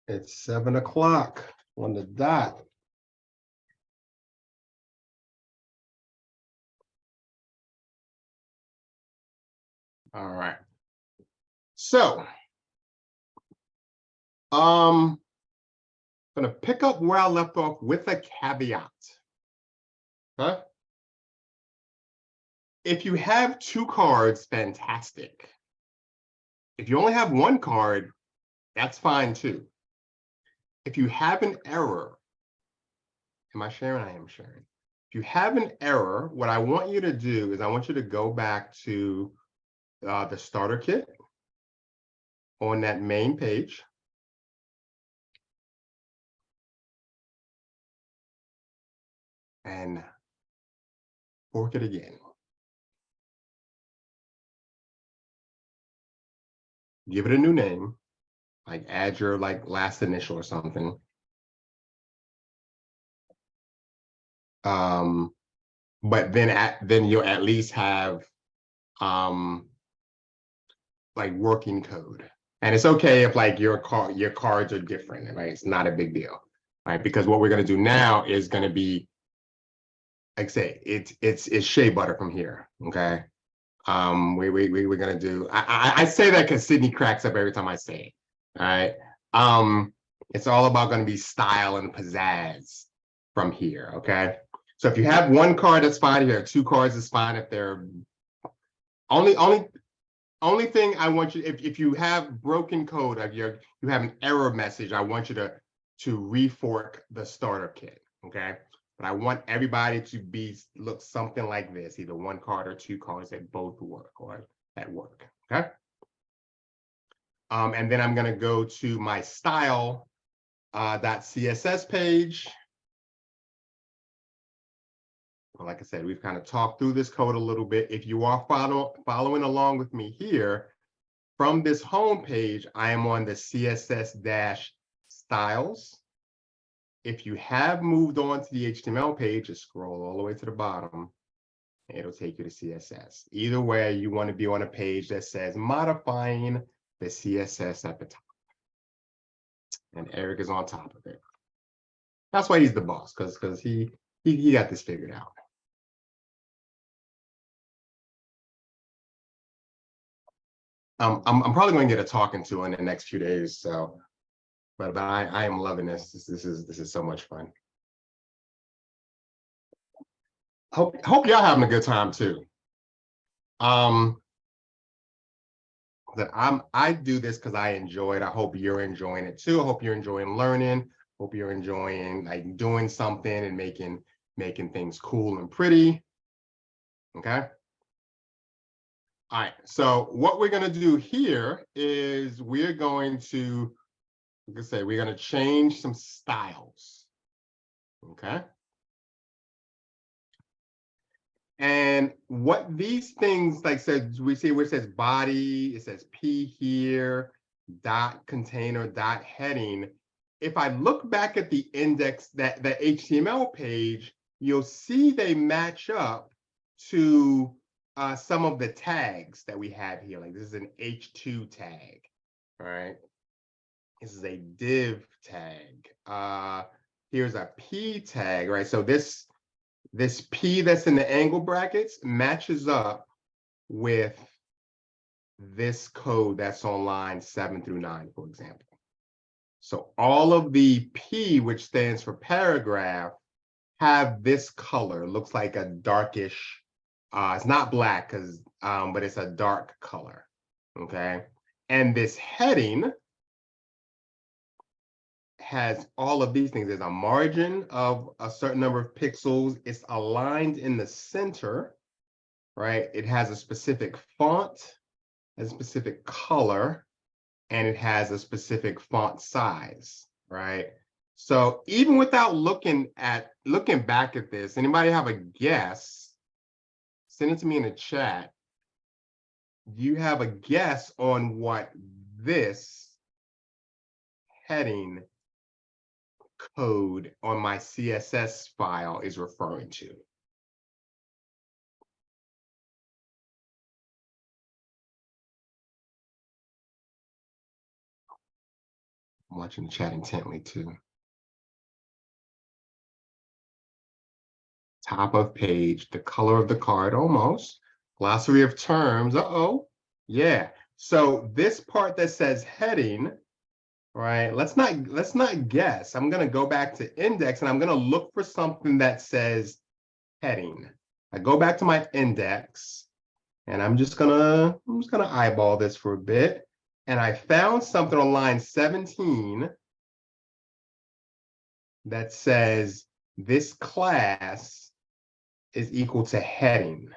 It's 7 o'clock on the dot. All right. So, gonna pick up where I left off with a caveat. Huh? If you have 2 cards, fantastic. If you only have 1 card, that's fine too. If you have an error, am I sharing? I am sharing. If you have an error, what I want you to do is I want you to go back to the starter kit on that main page. And fork it again. Give it a new name, like add your last initial or something. But then you'll at least have working code. And it's okay if your cards are different, right? It's not a big deal, right? Because what we're gonna do now is gonna be, like I say, it's shea butter from here, okay? We're gonna do, I say that because Sydney cracks up every time I say it, all right? It's all about gonna be style and pizzazz from here, okay? So if you have 1 card, that's fine. If you have 2 cards, it's fine. If they're only thing I want you, if you have broken code, you have an error message, I want you to refork the starter kit, okay? But I want everybody to look something like this, either 1 card or 2 cards that both work or that work, okay? And then I'm gonna go to my style .css page. Well, like I said, we've kind of talked through this code a little bit. If you are following along with me here, from this home page, I am on the CSS-styles. If you have moved on to the HTML page, just scroll all the way to the bottom, and it'll take you to CSS. Either way, you want to be on a page that says modifying the CSS at the top. And Eric is on top of it. That's why he's the boss, because he got this figured out. I'm probably going to get a talking to in the next few days, so but I am loving this. This is so much fun. Hope y'all having a good time too. That I do this because I enjoy it. I hope you're enjoying it too. I hope you're enjoying learning. Hope you're enjoying doing something and making things cool and pretty. Okay. All right. So what we're gonna do here is we're going to, like I say, we're gonna change some styles. Okay. And what these things, like said, we see where it says body, it says P here, dot container, dot heading. If I look back at the index, that HTML page, you'll see they match up to some of the tags that we have here. Like this is an H2 tag, right? This is a div tag. Here's a P tag, right? So this P that's in the angle brackets matches up with this code that's on line 7 through 9, for example. So all of the P, which stands for paragraph, have this color. It looks like a darkish, it's not black, but it's a dark color, okay? And this heading has all of these things. There's a margin of a certain number of pixels. It's aligned in the center, right? It has a specific font, a specific color, and it has a specific font size, right? So even without looking back at this, anybody have a guess? Send it to me in the chat. Do you have a guess on what this heading code on my CSS file is referring to? I'm watching the chat intently too. Top of page, the color of the card, almost. Glossary of terms, uh-oh. Yeah, so this part that says heading, right? Let's not guess. I'm gonna go back to index and I'm gonna look for something that says heading. I go back to my index and I'm just gonna eyeball this for a bit. And I found something on line 17 that says this class is equal to heading.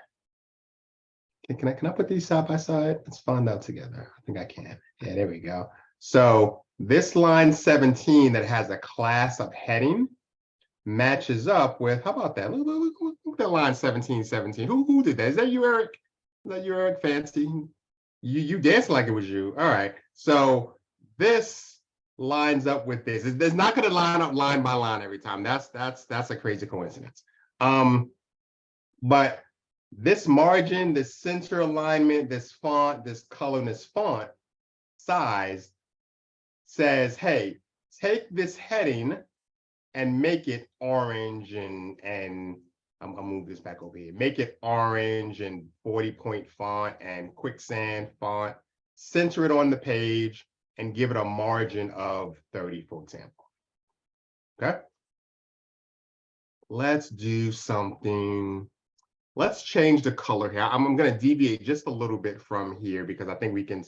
Can I put these side by side? Let's find out together. I think I can. Yeah, there we go. So this line 17 that has a class of heading matches up with, how about that? Look at that line 17. Who did that? Is that you, Eric? Is that you, Eric? Fancy. You dance like it was you. All right. So this lines up with this. It's not going to line up line by line every time. That's a crazy coincidence. But this margin, this center alignment, this font, this color, and this font size says, hey, take this heading and make it orange and I'm gonna move this back over here. Make it orange and 40-point font and quicksand font. Center it on the page and give it a margin of 30, for example. Okay. Let's do something. Let's change the color here. I'm going to deviate just a little bit from here because I think we can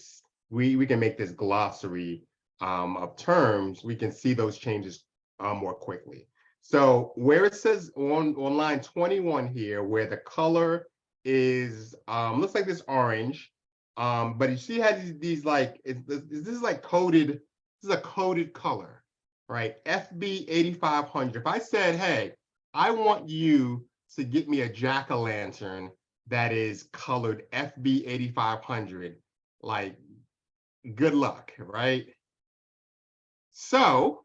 make this glossary of terms. We can see those changes more quickly. So where it says on line 21 here, where the color is looks like this orange, but you see how these like this is like coded. This is a coded color, right? FB 8500. If I said, hey, I want you to get me a jack-o'-lantern that is colored FB 8500, like, good luck, right? So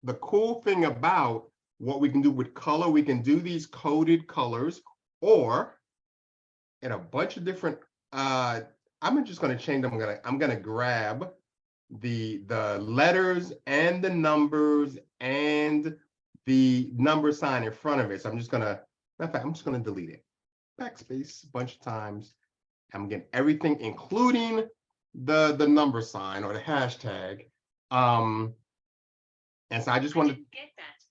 the cool thing about what we can do with color, we can do these coded colors, or in a bunch of different, I'm just gonna change them. I'm gonna grab the letters and the numbers and the number sign in front of it. So I'm just gonna delete it. Backspace a bunch of times. I'm getting everything, including the number sign or the hashtag. And so I just wanted to get that.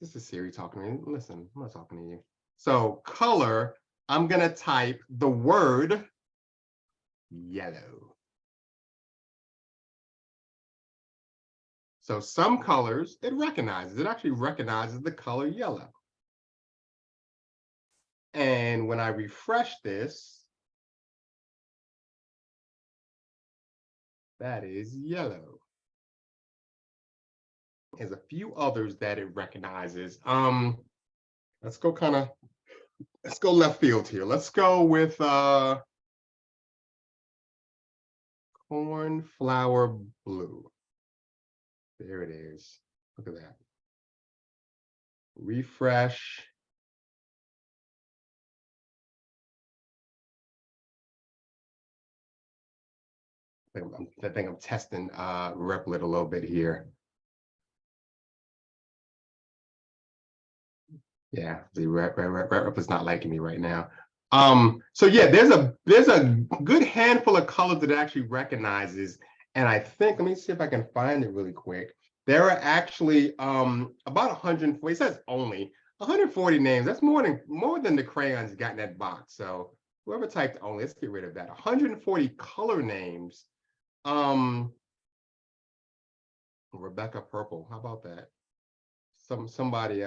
This is Siri talking to me. Listen, I'm not talking to you. So color, I'm gonna type the word yellow. So some colors it actually recognizes the color yellow. And when I refresh this, that is yellow. There's a few others that it recognizes. Let's go left field here. Let's go with cornflower blue. There it is. Look at that. Refresh. I think I'm testing Replit a little bit here. Yeah, the Replit's not liking me right now. So yeah, there's a good handful of colors that it actually recognizes. And I think, let me see if I can find it really quick. There are actually about 140, it says only 140 names. That's more than the crayons got in that box. So whoever typed only, let's get rid of that. 140 color names. Rebecca Purple, how about that? Somebody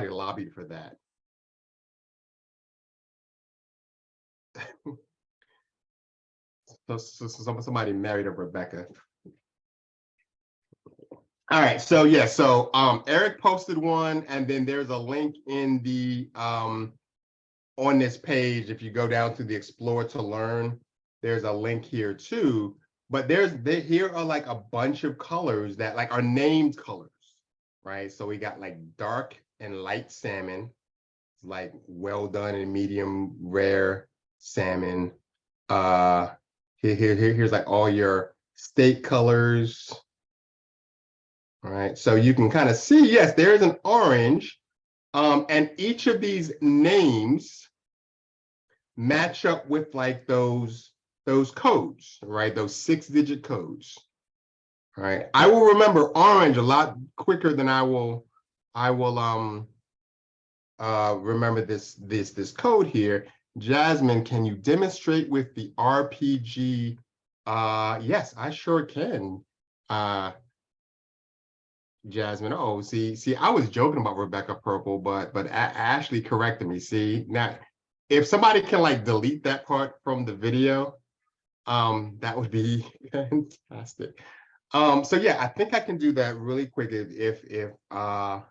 lobbied for that. So somebody married a Rebecca. All right, so yeah, so Eric posted one, and then there's a link in the on this page. If you go down to the Explore to Learn, there's a link here too. But here are like a bunch of colors that like are named colors, right? So we got like dark and light salmon, like well done and medium rare salmon, Here's like all your state colors. All right, so you can kind of see, yes, there's an orange, and each of these names match up with like those codes, right? Those 6-digit codes. All right, I will remember orange a lot quicker than I will remember this code here. Jasmine, can you demonstrate with the RPG? Yes, I sure can. Jasmine. Oh, see, I was joking about Rebecca Purple, but Ashley corrected me. See, now if somebody can like delete that part from the video, that would be fantastic. So yeah, I think I can do that really quick if I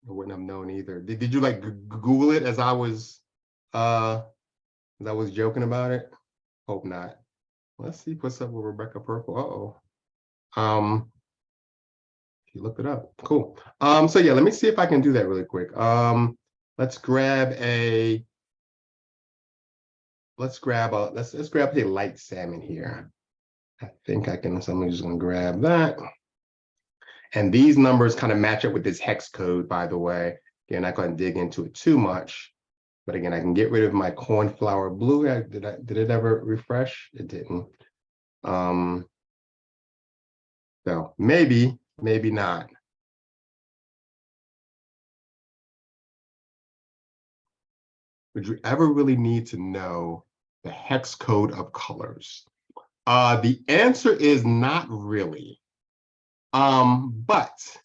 wouldn't have known either. Did you like Google it as I was joking about it? Hope not. Let's see what's up with Rebecca Purple. Uh-oh. You looked it up. Cool. So yeah, let me see if I can do that really quick. Let's grab a let's grab a light salmon here. I think I can, so I'm just gonna grab that. And these numbers kind of match up with this hex code, by the way. Again, I'm not going to dig into it too much. But again, I can get rid of my cornflower blue. Did it ever refresh? It didn't. So maybe not. Would you ever really need to know the hex code of colors? The answer is not really. But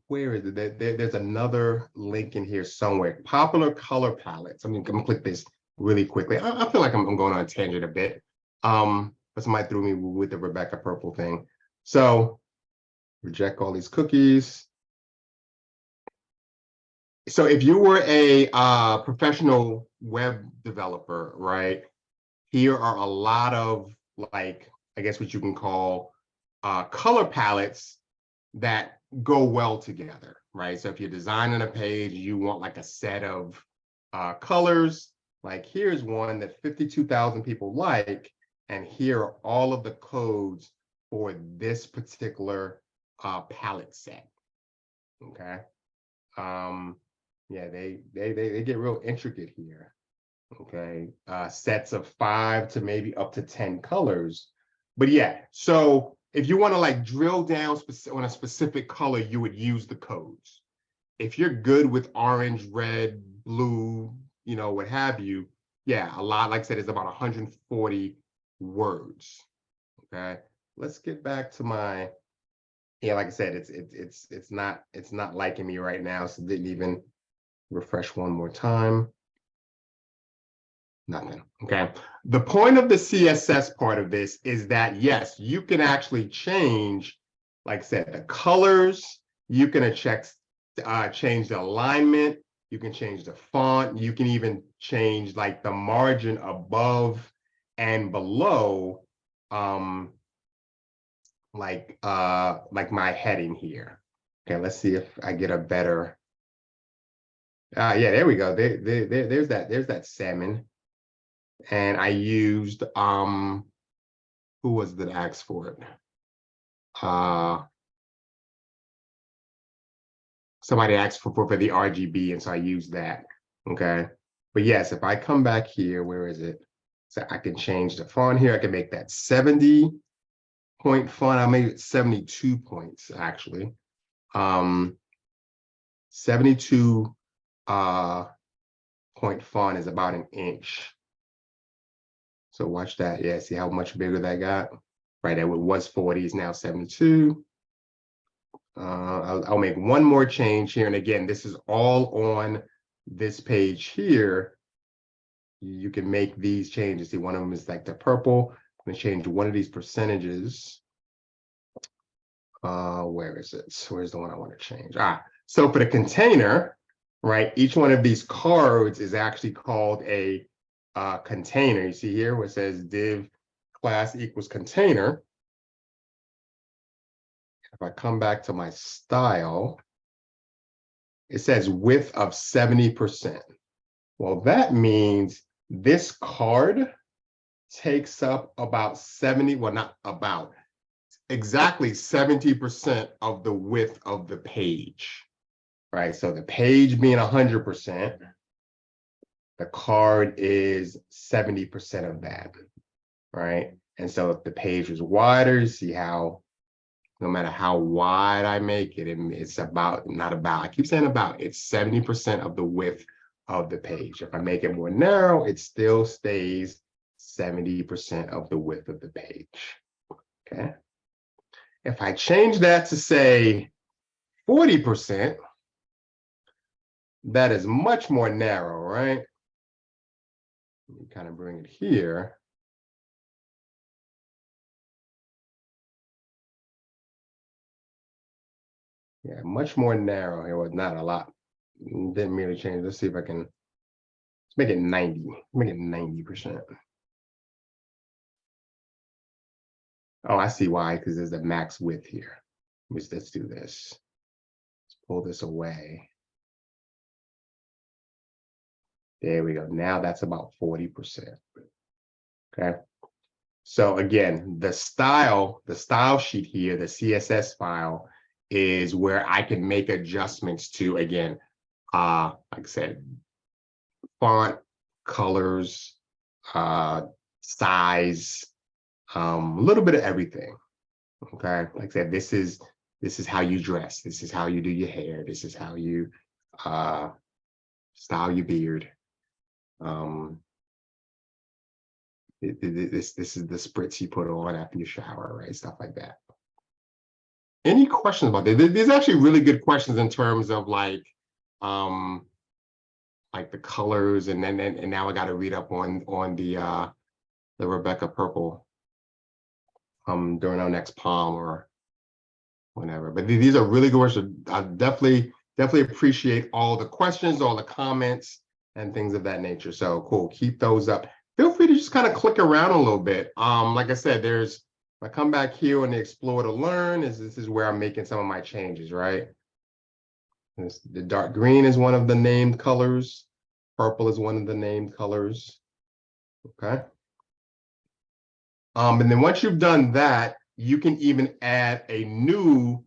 where is it? There's another link in here somewhere. Popular color palettes. I'm gonna click this really quickly. I feel like I'm going on a tangent a bit. But somebody threw me with the Rebecca Purple thing. So reject all these cookies. So if you were a professional web developer, right? Here are a lot of like, I guess what you can call color palettes that go well together, right? So if you're designing a page, you want like a set of colors. Like here's one that 52,000 people like, and here are all of the codes for this particular palette set. Okay. Yeah, they get real intricate here. Okay, sets of 5 to maybe up to 10 colors. But yeah, so if you want to like drill down on a specific color, you would use the codes. If you're good with orange, red, blue, what have you, yeah, a lot, like I said, is about 140 words. Okay, let's get back to my, yeah, like I said, it's not liking me right now, so didn't even refresh one more time. Nothing. Okay. The point of the CSS part of this is that, yes, you can actually change, like I said, the colors. You can change the alignment. You can change the font. You can even change like the margin above and below, like my heading here. Okay, let's see if I get a better. Yeah, there we go. There's that salmon. And I used who was that asked for it? Somebody asked for the RGB, and so I used that. Okay. But yes, if I come back here, where is it? So I can change the font here. I can make that 70-point font. I made it 72 points actually. 72 point font is about an inch. So watch that. Yeah, see how much bigger that got? Right, it was 40, is now 72. I'll make one more change here. And again, this is all on this page here. You can make these changes. See, one of them is like the purple. I'm going to change one of these percentages. Where is it? Where's the one I want to change? So for the container, right, each one of these cards is actually called a container. You see here where it says div class equals container. If I come back to my style, it says width of 70%. Well, that means this card takes up about 70, well, not about, exactly 70% of the width of the page, right? So the page being 100%, the card is 70% of that, right? And so if the page was wider, you see how no matter how wide I make it, it's about, not about, I keep saying about, it's 70% of the width of the page. If I make it more narrow, it still stays 70% of the width of the page, okay? If I change that to say 40%, that is much more narrow, right? Let me kind of bring it here. Yeah, much more narrow here, was not a lot. Didn't really change. Let's see if I can, let's make it 90, make it 90%. Oh, I see why, because there's a max width here. Let's do this. Let's pull this away. There we go. Now that's about 40%. Okay. So again, the style sheet here, the CSS file, is where I can make adjustments to, again, like I said, font, colors, size, a little bit of everything. Okay, like I said, this is how you dress. This is how you do your hair. This is how you style your beard. This is the spritz you put on after you shower, right? Stuff like that. Any questions about that? These are actually really good questions in terms of like the colors, and now I got to read up on the Rebecca purple during our next Palm or whenever. But these are really good questions. I definitely appreciate all the questions, all the comments, and things of that nature. So cool, keep those up. Feel free to just kind of click around a little bit. Like I said, if I come back here on the Explore to Learn, this is where I'm making some of my changes, right? The dark green is one of the named colors. Purple is one of the named colors. Okay. And then once you've done that, you can even add a new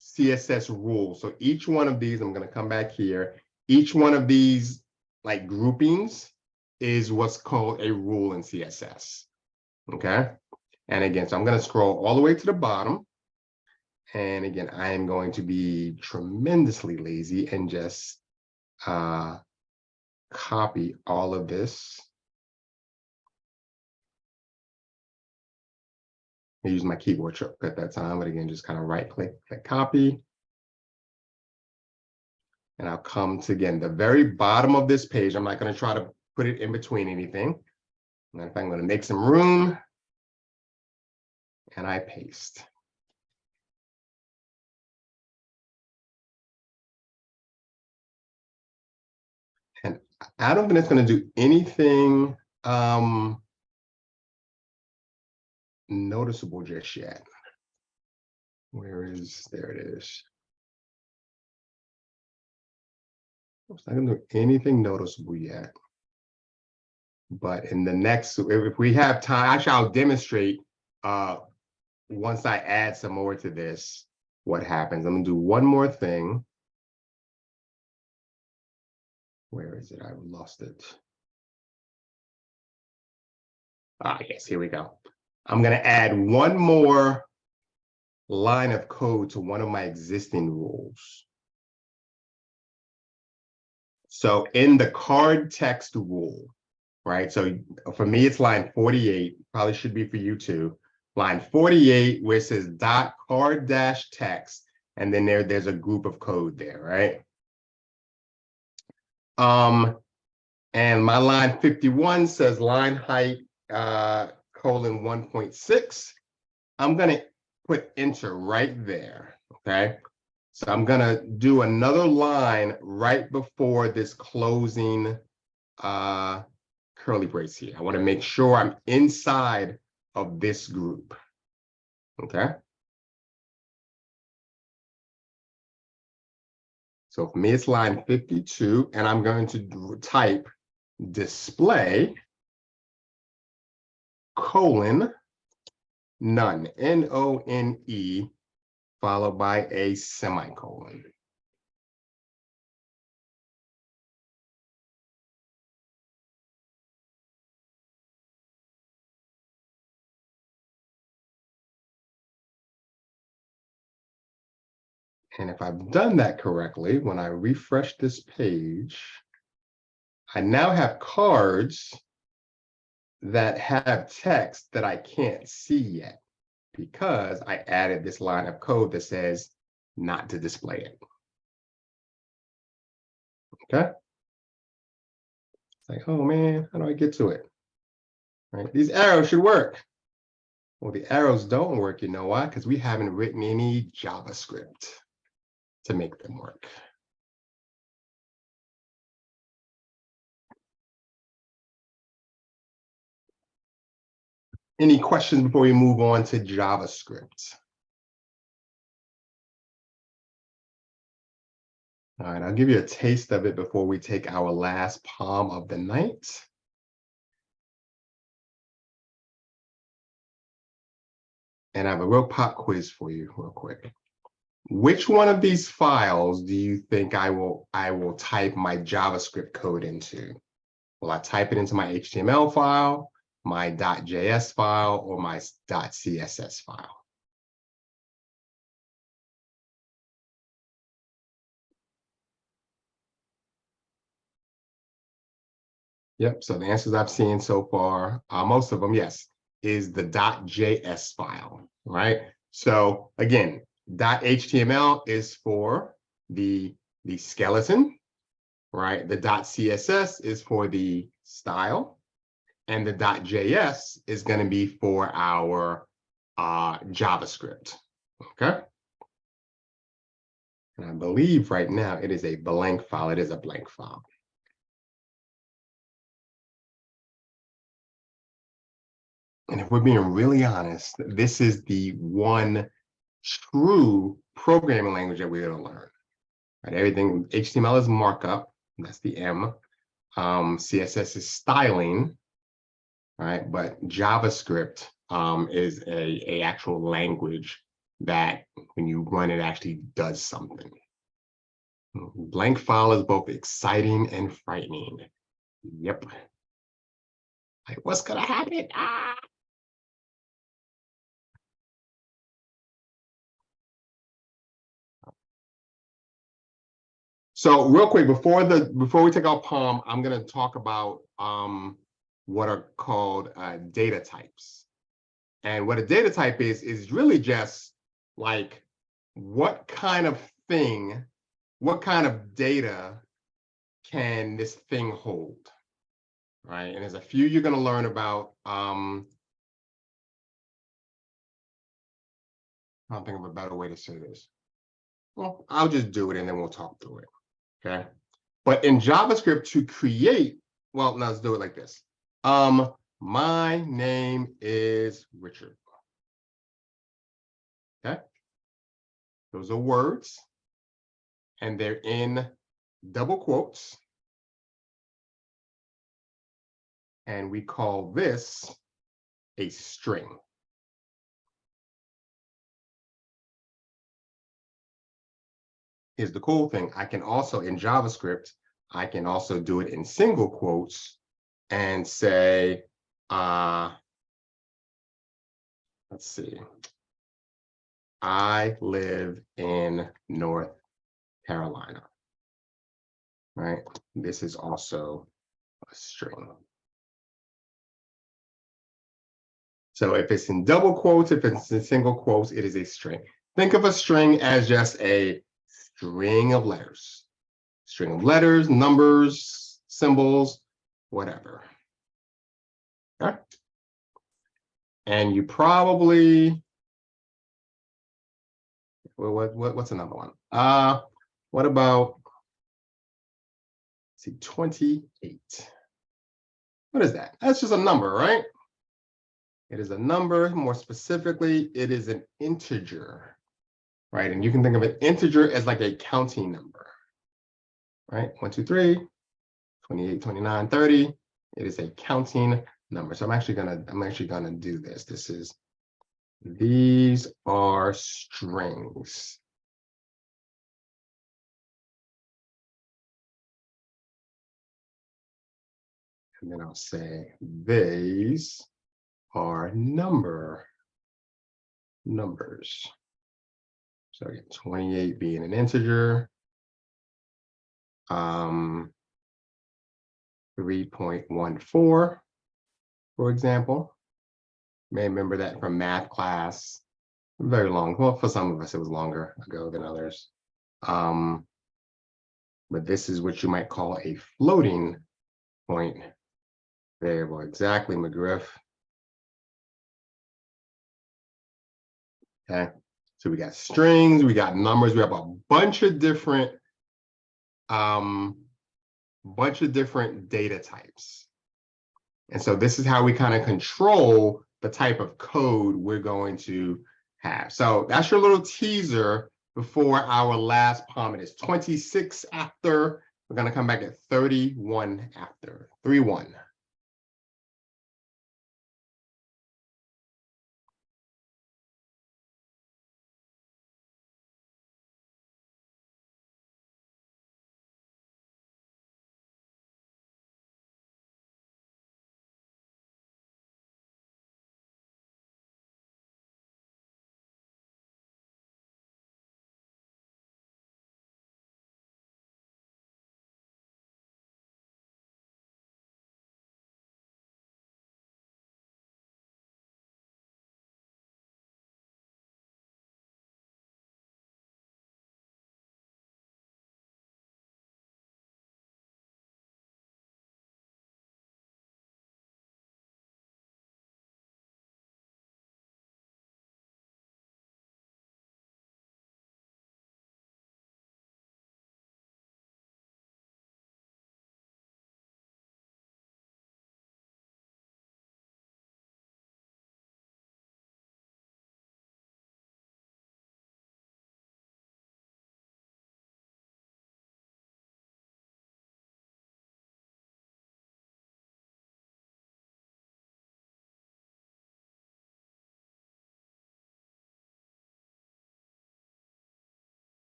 CSS rule. So each one of these, I'm going to come back here. Each one of these like groupings is what's called a rule in CSS. Okay. And again, so I'm going to scroll all the way to the bottom. And again, I am going to be tremendously lazy and just copy all of this. I use my keyboard shortcut at that time, but again, just kind of right click copy. And I'll come to, again, the very bottom of this page. I'm not going to try to put it in between anything. And if I'm going to make some room, and I paste. And I don't think it's going to do anything noticeable just yet. There it is. It's not going to do anything noticeable yet. But in the next, if we have time, actually, I'll demonstrate once I add some more to this, what happens. I'm going to do one more thing. Where is it? I've lost it. Yes, here we go. I'm going to add one more line of code to one of my existing rules. So in the card text rule, right? So for me, it's line 48, probably should be for you too. Line 48, where it says .card dash text, and then there's a group of code there, right? And my line 51 says line height colon 1.6. I'm gonna put enter right there, okay? So I'm gonna do another line right before this closing curly brace here. I wanna make sure I'm inside of this group, okay? So for me, it's line 52, and I'm going to type display colon none, N-O-N-E, followed by a semicolon. And if I've done that correctly, when I refresh this page, I now have cards that have text that I can't see yet because I added this line of code that says not to display it. Okay. It's like, oh man, how do I get to it? Right? These arrows should work. Well, the arrows don't work, you know why? Because we haven't written any JavaScript to make them work. Any questions before we move on to JavaScript? All right, I'll give you a taste of it before we take our last palm of the night. And I have a real pop quiz for you real quick. Which one of these files do you think I will type my JavaScript code into? Will I type it into my HTML file, my .js file, or my .css file? Yep, so the answers I've seen so far, most of them, yes, is the .js file, right? So again, .html is for the skeleton, right? The .css is for the style, and the .js is going to be for our JavaScript, okay? And I believe right now it is a blank file. It is a blank file. And if we're being really honest, this is the one true programming language that we're going to learn. Right? Everything, HTML is markup, that's the M. CSS is styling, right? But JavaScript is a actual language that when you run it actually does something. Blank file is both exciting and frightening. Yep. Like, what's gonna happen? Ah! So real quick, before we take our palm, I'm going to talk about what are called data types. And what a data type is really just like what kind of thing, what kind of data can this thing hold, right? And there's a few you're going to learn about. I don't think of a better way to say this. Well, I'll just do it and then we'll talk through it. Okay. But in JavaScript to create, well, now let's do it like this. My name is Richard. Okay. Those are words and they're in double quotes. And we call this a string. Here's the cool thing. I can also, in JavaScript, I can also do it in single quotes and say, let's see, I live in North Carolina, right? This is also a string. So if it's in double quotes, if it's in single quotes, it is a string. Think of a string as just a string of letters. String of letters, numbers, symbols, whatever. Okay. And you probably, what's another one? What about, let's see, 28. What is that? That's just a number, right? It is a number. More specifically, it is an integer, right? And you can think of an integer as like a counting number. right? 1, 2, 3, 28, 29, 30. It is a counting number. So I'm actually gonna do this. These are strings. And then I'll say these are numbers. So again, 28 being an integer, 3.14, for example. You may remember that from math class, very long. Well, for some of us, it was longer ago than others. But this is what you might call a floating point variable. Exactly, McGriff. Okay, so we got strings, we got numbers, we have a bunch of different data types. And so this is how we kind of control the type of code we're going to have. So that's your little teaser before our last POM. It is 26 after. We're going to come back at 31 after. 3-1.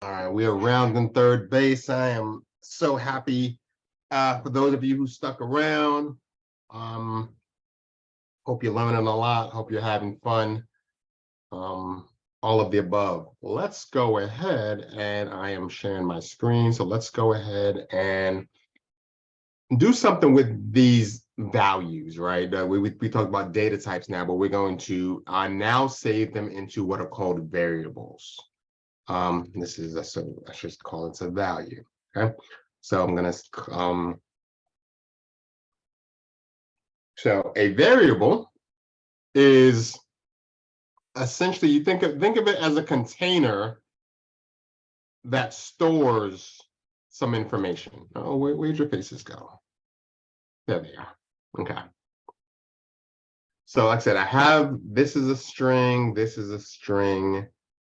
All right, we are rounding third base. I am so happy for those of you who stuck around. Hope you're learning a lot. Hope you're having fun. All of the above. Let's go ahead, and I am sharing my screen. So let's go ahead and do something with these values, right? We talked about data types now, but we're going to now save them into what are called variables. This is so I should call it a value. Okay, so I'm gonna so a variable is essentially, you think of it as a container that stores some information. Oh, where'd your faces go? There they are. Okay. So like I said, I have, this is a string, this is a string,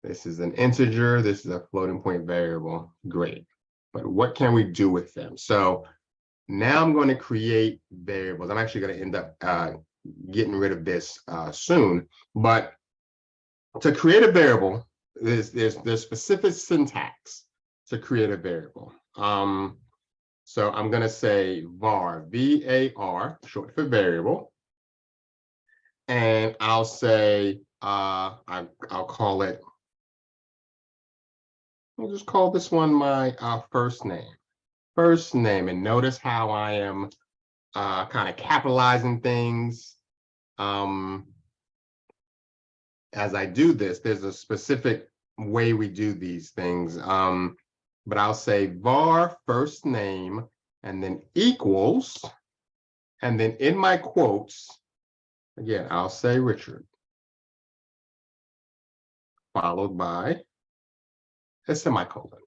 this is an integer, this is a floating point variable. Great. But what can we do with them? So now I'm going to create variables. I'm actually going to end up getting rid of this soon. But to create a variable, there's specific syntax to create a variable. So I'm going to say var, V-A-R, short for variable. And I'll say, I'll call it, I'll just call this one my first name. First name. And notice how I am kind of capitalizing things. As I do this, there's a specific way we do these things. But I'll say var first name and then equals, and then in my quotes, again, I'll say Richard, followed by a semicolon.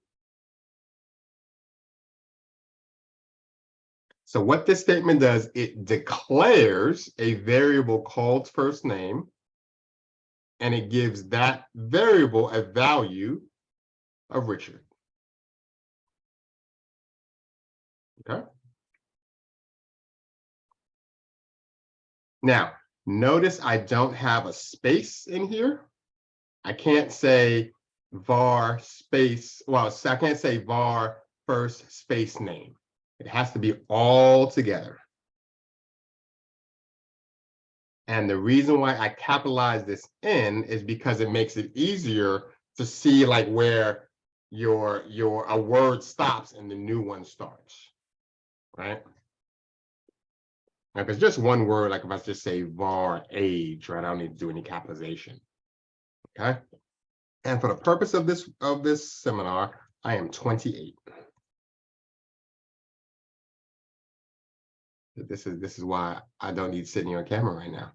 So what this statement does, it declares a variable called first name, and it gives that variable a value of Richard. Okay. Now, notice I don't have a space in here. I can't say var space, well, I can't say var first space name. It has to be all together. And the reason why I capitalize this in is because it makes it easier to see like where a word stops and the new one starts, right? Now, if it's just one word, like if I just say var age, right, I don't need to do any capitalization. Okay. And for the purpose of this seminar, I am 28. This is why I don't need sitting on camera right now.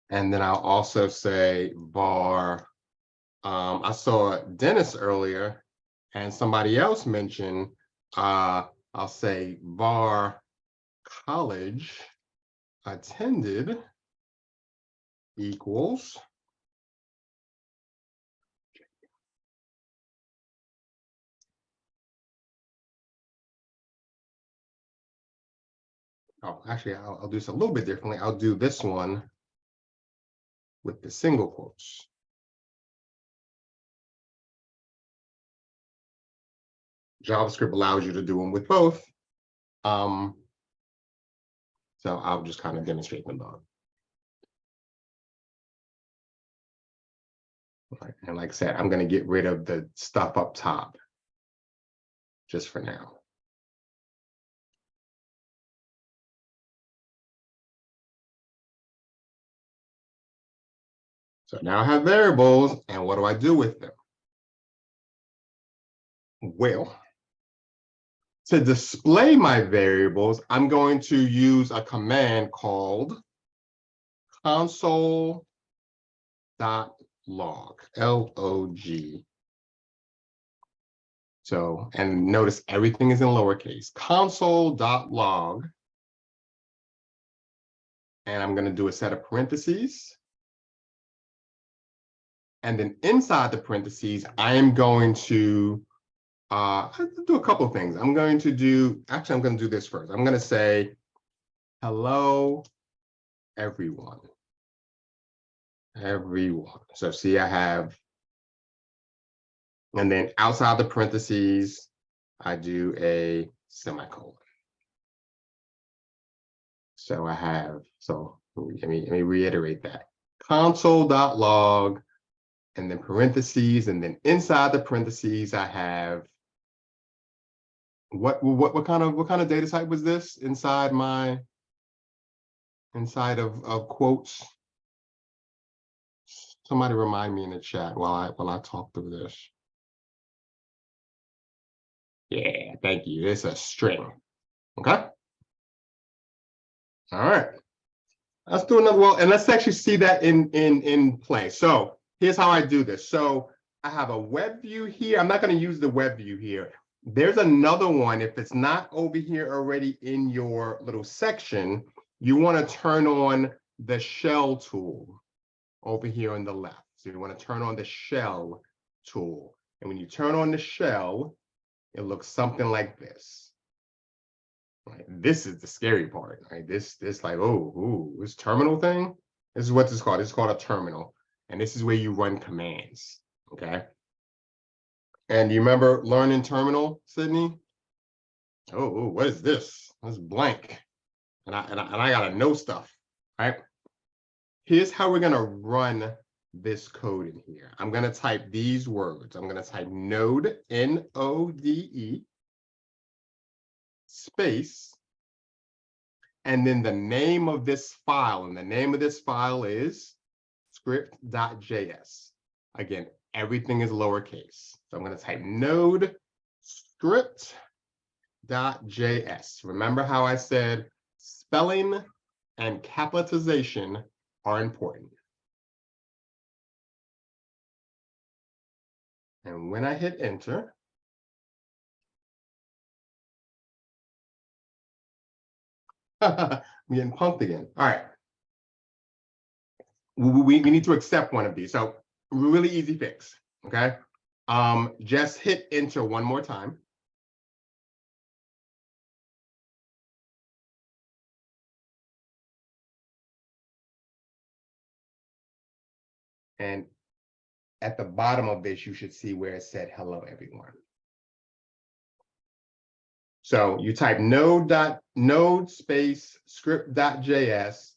And then I'll also say var. I saw Dennis earlier, and somebody else mentioned. I'll say var college attended equals. Oh, actually, I'll do this a little bit differently. I'll do this one with the single quotes. JavaScript allows you to do them with both. So I'll just kind of demonstrate them both. Right. And like I said, I'm going to get rid of the stuff up top just for now. So now I have variables, and what do I do with them? Well, to display my variables, I'm going to use a command called console.log, L-O-G. So, and notice everything is in lowercase, console.log. And I'm going to do a set of parentheses. And then inside the parentheses, I am going to do a couple of things. I'm going to do this first. I'm going to say, hello, everyone. everyone. So see, I have, and then outside the parentheses, I do a semicolon. So I have, so let me reiterate that. Console.log, and then parentheses, and then inside the parentheses, I have what kind of data type was this inside of quotes? Somebody remind me in the chat while I talk through this. Yeah, thank you. It's a string. Okay. All right. Let's do another. Well, and let's actually see that in play. So here's how I do this. So I have a web view here. I'm not going to use the web view here. There's another one. If it's not over here already in your little section, you want to turn on the shell tool over here on the left. So you want to turn on the shell tool. And when you turn on the shell, it looks something like this. Right? This is the scary part, right? This like, oh, this terminal thing. This is what this is called. It's called a terminal. And this is where you run commands. Okay. And you remember learning terminal, Sydney? Oh, what is this? That's blank. And I gotta know stuff, right? Here's how we're gonna run this code in here. I'm gonna type these words. I'm gonna type node, N-O-D-E, space, and then the name of this file. And the name of this file is script.js. Again, everything is lowercase. So I'm going to type node script.js. Remember how I said spelling and capitalization are important. And when I hit enter, I'm getting punked again. All right. We need to accept one of these. So really easy fix, okay? Just hit enter one more time. And at the bottom of this, you should see where it said hello, everyone. So you type node space script.js,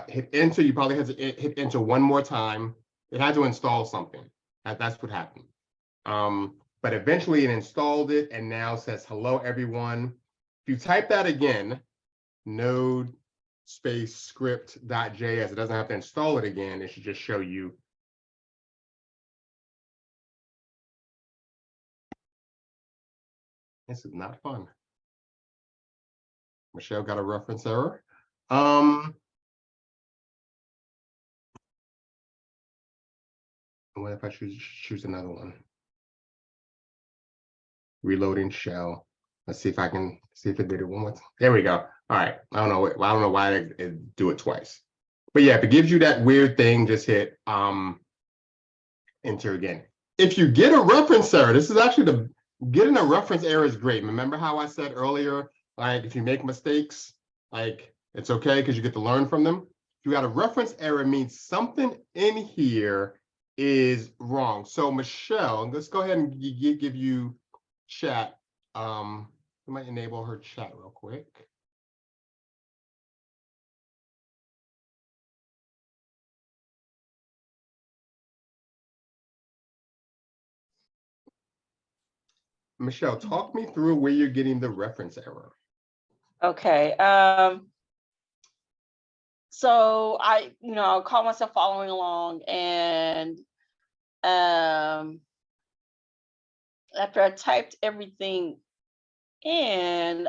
hit enter. You probably have to hit enter one more time. It had to install something. That's what happened. But eventually it installed it and now says hello, everyone. If you type that again, node space script.js, it doesn't have to install it again. It should just show you. This is not fun. Michelle got a reference error. What if I choose another one? Reloading shell. Let's see if I can see if it did it one more time. There we go. All right. I don't know why it do it twice. But yeah, if it gives you that weird thing, just hit enter again. If you get a reference error, this is actually getting a reference error is great. Remember how I said earlier, like if you make mistakes, like it's okay because you get to learn from them. If you got a reference error, it means something in here is wrong. So Michelle, let's go ahead and give you chat. I might enable her chat real quick. Michelle, talk me through where you're getting the reference error. Okay. So I call myself following along, and after I typed everything in,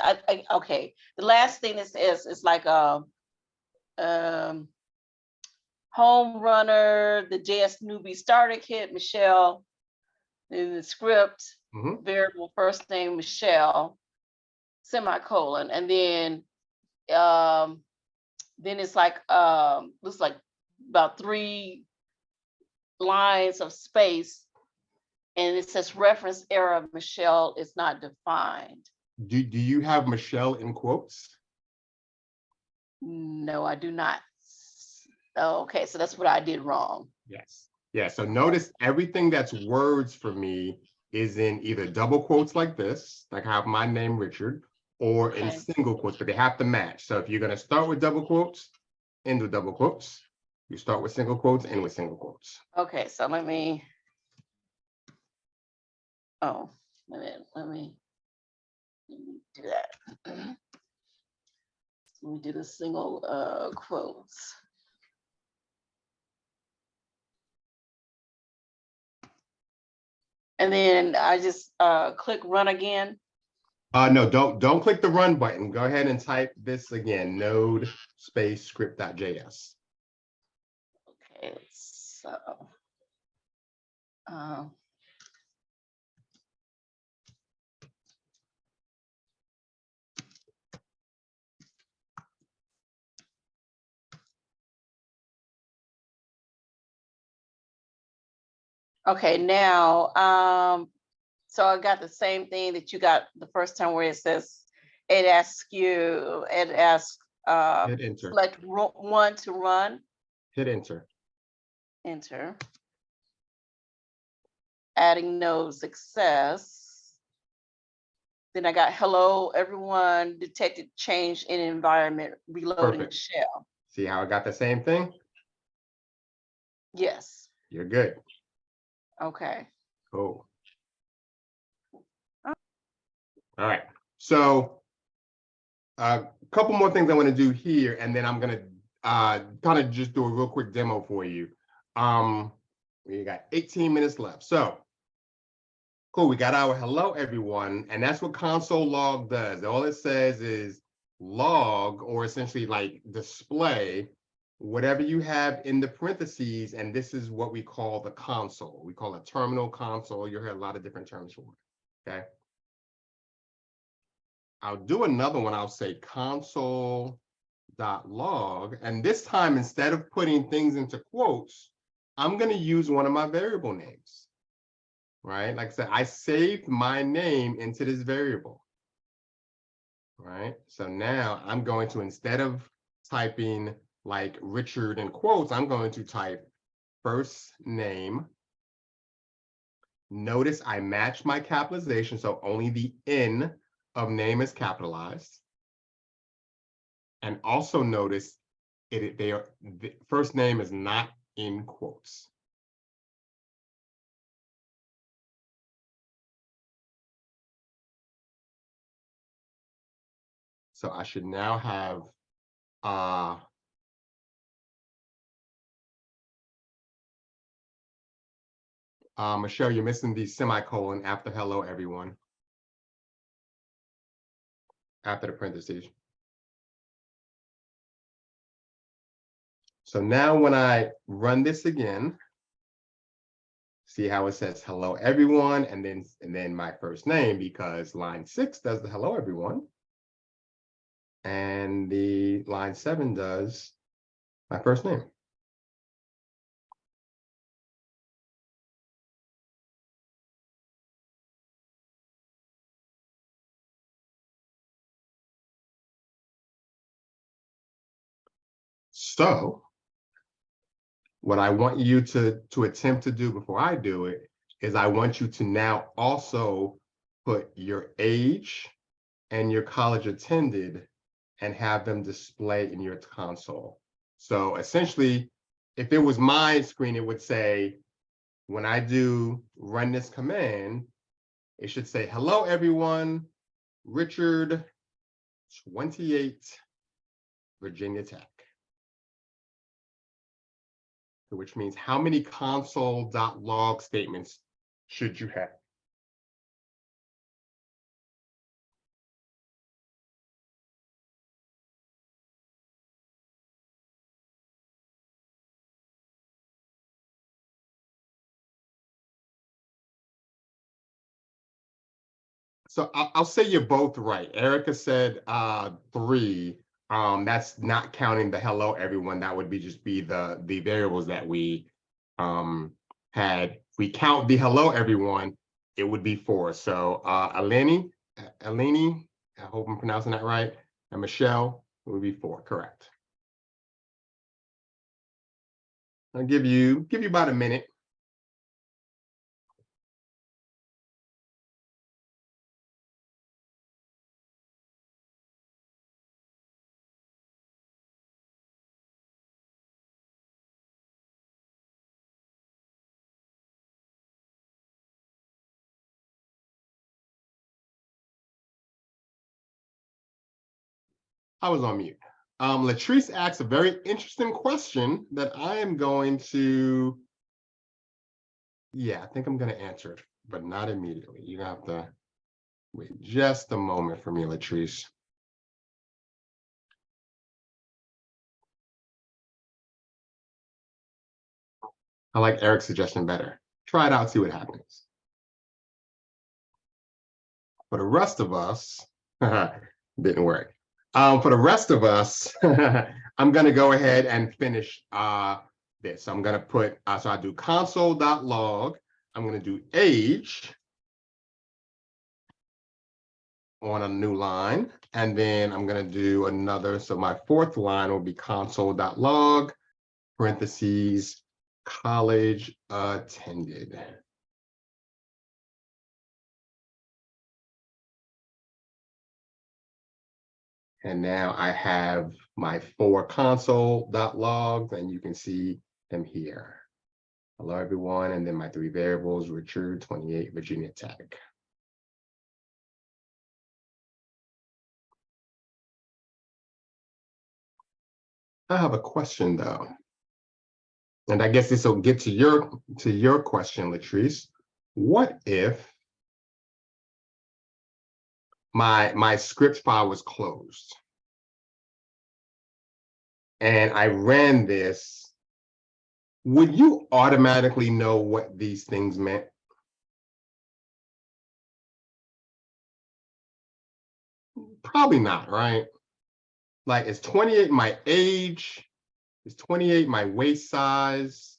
okay, the last thing this is like a home runner, the JS newbie starter kit, Michelle, in the script, variable first name, Michelle, semicolon, and then it's like looks like about 3 lines of space, and it says reference error, Michelle is not defined. Do you have Michelle in quotes? No, I do not. Okay, so that's what I did wrong. Yes. Yeah, so notice everything that's words for me is in either double quotes like this, like I have my name Richard, or in Okay. single quotes, but they have to match. So if you're going to start with double quotes, end with double quotes. You start with single quotes, end with single quotes. Okay, so let me. Oh, let me do that. Let me do the single quotes. And then I just click run again. No, don't click the run button. Go ahead and type this again, node space script.js. Okay, so. Okay, now, so I got the same thing that you got the first time where it says, it asks, Hit enter. select one to run, Hit enter. enter. Adding node success. Then I got hello, everyone, detected change in environment, reloading Perfect. shell. See how I got the same thing? Yes, You're good. okay. Cool. All right. So a couple more things I want to do here, and then I'm going to kind of just do a real quick demo for you. We got 18 minutes left. So cool. We got our hello, everyone. And that's what console log does. All it says is log, or essentially like display whatever you have in the parentheses. And this is what we call the console. We call it terminal console. You'll hear a lot of different terms for it. Okay. I'll do another one. I'll say console.log. And this time, instead of putting things into quotes, I'm going to use one of my variable names. Right? Like I said, I saved my name into this variable. Right? So now I'm going to, instead of typing like Richard in quotes, I'm going to type first name. Notice I match my capitalization, so only the N of name is capitalized. And also notice the first name is not in quotes. So I should now have Michelle, you're missing the semicolon after hello, everyone. After the parentheses. So now when I run this again, see how it says hello, everyone, and then my first name, because line 6 does the hello, everyone. And the line 7 does my first name. So what I want you to attempt to do before I do it is I want you to now also put your age and your college attended and have them display in your console. So essentially, if it was my screen, it would say, when I do run this command, it should say, hello, everyone, Richard, 28, Virginia Tech. Which means how many console.log statements should you have? So I'll say you're both right. Erica said 3. That's not counting the hello, everyone. That would just be the variables that we had. If we count the hello, everyone, it would be 4. So Eleni, I hope I'm pronouncing that right, and Michelle, it would be 4, correct. I'll give you about a minute. I was on mute. Latrice asked a very interesting question that I am going to, yeah, I think I'm going to answer it, but not immediately. You have to wait just a moment for me, Latrice. I like Eric's suggestion better. Try it out, see what happens. For the rest of us, didn't work. For the rest of us, I'm going to go ahead and finish this. I'm going to put, so I do console.log. I'm going to do age on a new line. And then I'm going to do another. So my fourth line will be console.log, parentheses, college attended. And now I have my 4 console.logs, and you can see them here. Hello, everyone. And then my 3 variables, Richard, 28, Virginia Tech. I have a question, though. And I guess this will get to your question, Latrice. What if my script file was closed and I ran this? Would you automatically know what these things meant? Probably not, right? Like, is 28 my age? Is 28 my waist size?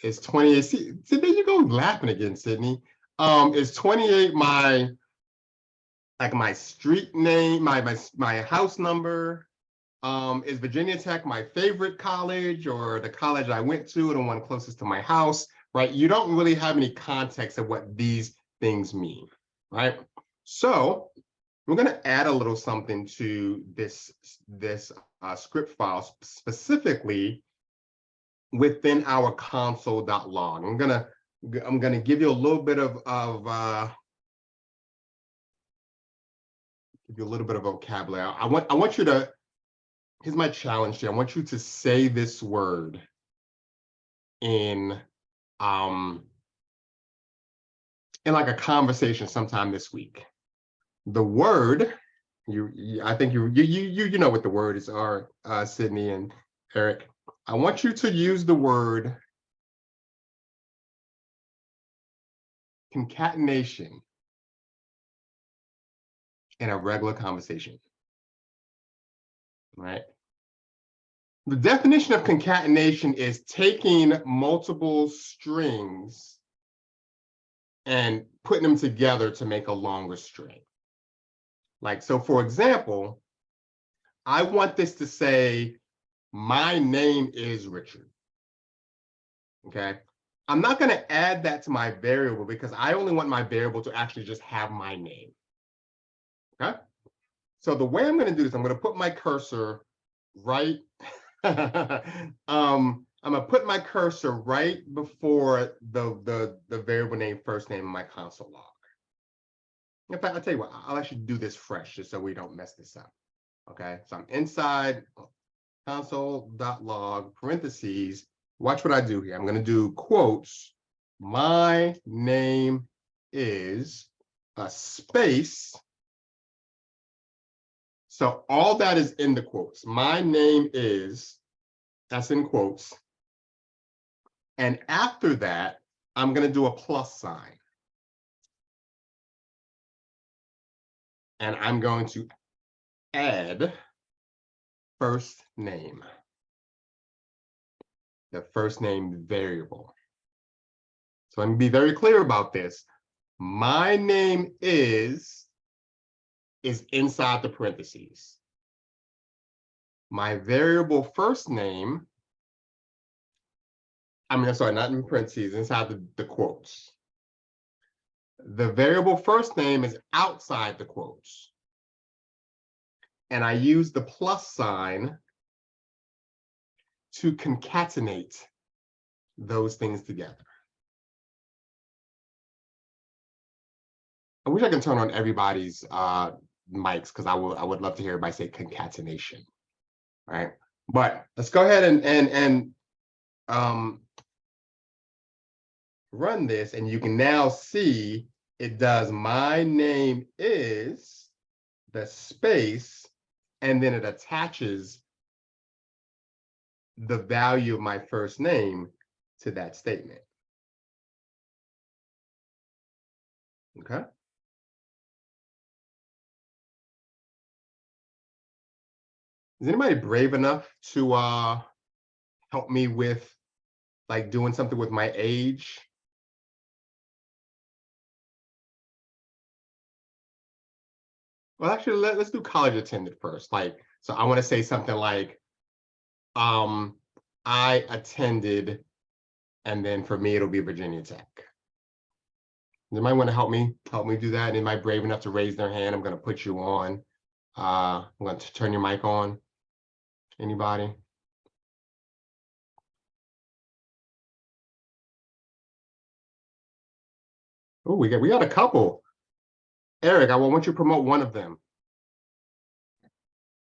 Is 28, see, there you go laughing again, Sydney. Is 28 my, like, my street name, my house number? Is Virginia Tech my favorite college, or the college I went to, the one closest to my house, right? You don't really have any context of what these things mean, right? So we're going to add a little something to this script file, specifically within our console.log. I'm gonna give you a little bit of vocabulary. I want you to, here's my challenge to you. I want you to say this word in like a conversation sometime this week. The word, I think you know what the words are, Sydney and Eric. I want you to use the word concatenation in a regular conversation, right? The definition of concatenation is taking multiple strings and putting them together to make a longer string. Like, so for example, I want this to say, my name is Richard, okay? I'm not gonna add that to my variable because I only want my variable to actually just have my name, okay? So the way I'm gonna do this, I'm gonna put my cursor right, I'm gonna put my cursor right before the variable name, first name in my console log. In fact, I'll tell you what, I'll actually do this fresh just so we don't mess this up. Okay, so I'm inside console.log, parentheses. Watch what I do here. I'm going to do quotes. My name is a space. So all that is in the quotes. My name is, that's in quotes. And after that, I'm going to do a plus sign. And I'm going to add first name, the first name variable. So let me be very clear about this. My name is inside the parentheses. My variable first name I mean, I'm sorry, not in parentheses, inside the quotes. The variable first name is outside the quotes. And I use the plus sign to concatenate those things together. I wish I could turn on everybody's mics because I would love to hear everybody say concatenation. Right. But let's go ahead and run this, and you can now see it does my name is the space, and then it attaches the value of my first name to that statement. Okay. Is anybody brave enough to help me with like doing something with my age? Well, actually, let's do college attended first. Like, so I want to say something like, I attended, and then for me, it'll be Virginia Tech. Anybody want to help me do that? Anybody brave enough to raise their hand? I'm going to put you on. I'm going to turn your mic on. Anybody? Oh, we got a couple. Eric, I want you to promote one of them.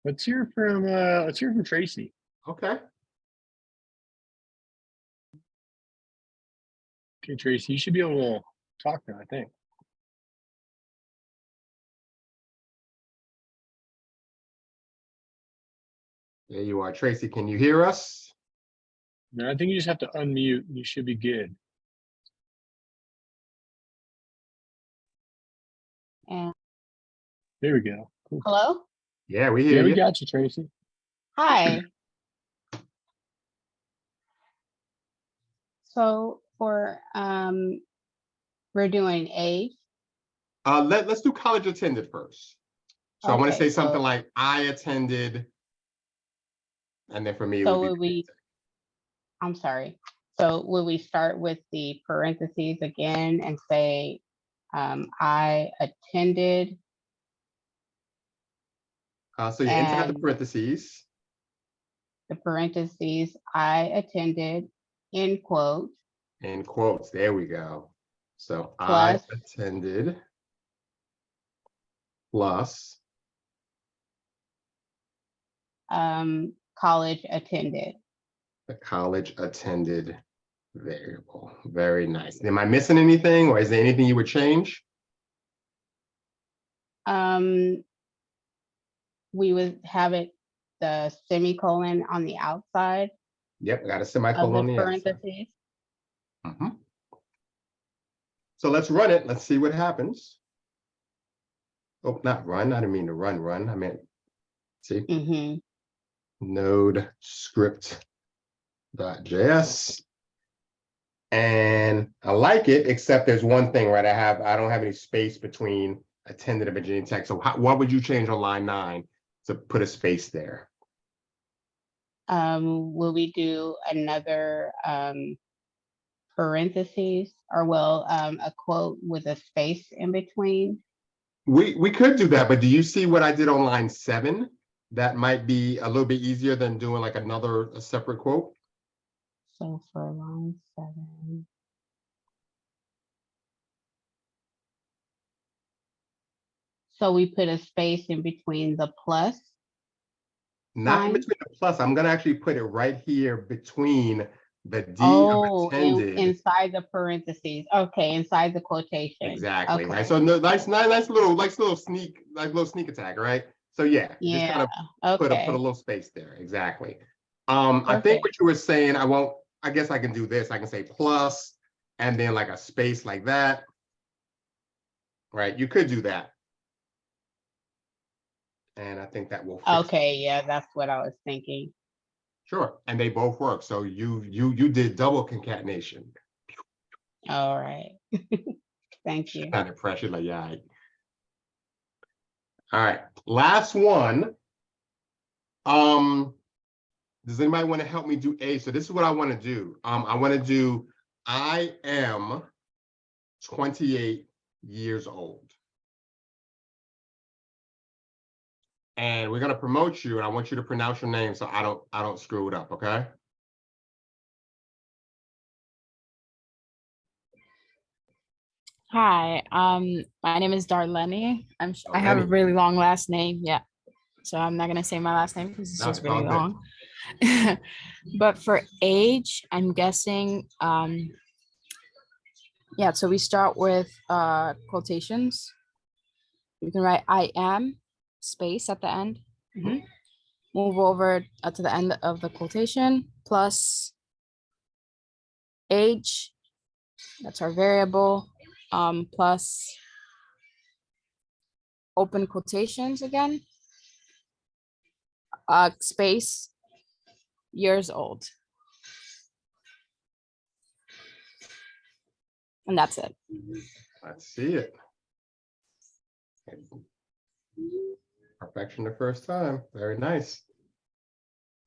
Let's hear from Tracy. Okay. Okay, Tracy, you should be able to talk now, I think. There you are, Tracy. Can you hear us? No, I think you just have to unmute. You should be good. And There we go. Cool. hello? Yeah, we Yeah, hear we you. got you, Tracy. Hi. So for we're doing age. Let's do college attended first. So I want to Okay, say something so- like I attended, and then for me, it So would would be. I'm sorry. So will we start with the parentheses again and say I attended? So you're inside the and parentheses. the parentheses, I attended, in quote, In quotes, there we go. So Plus. I attended plus college attended. the college attended variable. Very nice. Am I missing anything, or is there anything you would change? We would have it the semicolon on the outside Yep, I got a of semicolon on the the outside. parentheses. Mhm. So let's run it. Let's see what happens. Oh, not run. I didn't mean to run. I meant, see, Mm-hmm. node script.js. And I like it, except there's one thing, right? I don't have any space between attended and Virginia Tech. So what would you change on line 9 to put a space there? Will we do another parentheses or a quote with a space in between? We could do that, but do you see what I did on line 7? That might be a little bit easier than doing like a separate quote. So for line 7. So we put a space in between the plus. Not in Fine. between the plus. I'm going to actually put it right here between the D Oh, of attended. inside the parentheses. Okay, inside the quotation. Exactly. Okay. Right. So no, nice little sneak attack, right? So yeah, just Yeah. kind of put Okay. a little space there. Exactly. I think what you were saying, I guess I can do this. I can say plus and then like a space like that. Right. You could do that. And I think that will fix it. Okay. Yeah, that's what I was thinking. Sure. And they both work. So you did double concatenation. All right. Thank you. Kind of pressure, like, yeah. All right, last one. Does anybody want to help me do age? So this is what I want to do. I want to do, I am 28 years old. And we're gonna promote you, and I want you to pronounce your name so I don't screw it up, okay? Hi, my name is Darlene. I have a Darlene. really long last name. Yeah. So I'm not gonna say my last name because it's No, just it's all really good. long. But for age, I'm guessing, yeah, so we start with quotations. You can write I am space at the end. Mhm. Move over to the end of the quotation plus age, that's our variable, plus open quotations again, space, years old. And that's it. Let's see it. Perfection the first time. Very nice.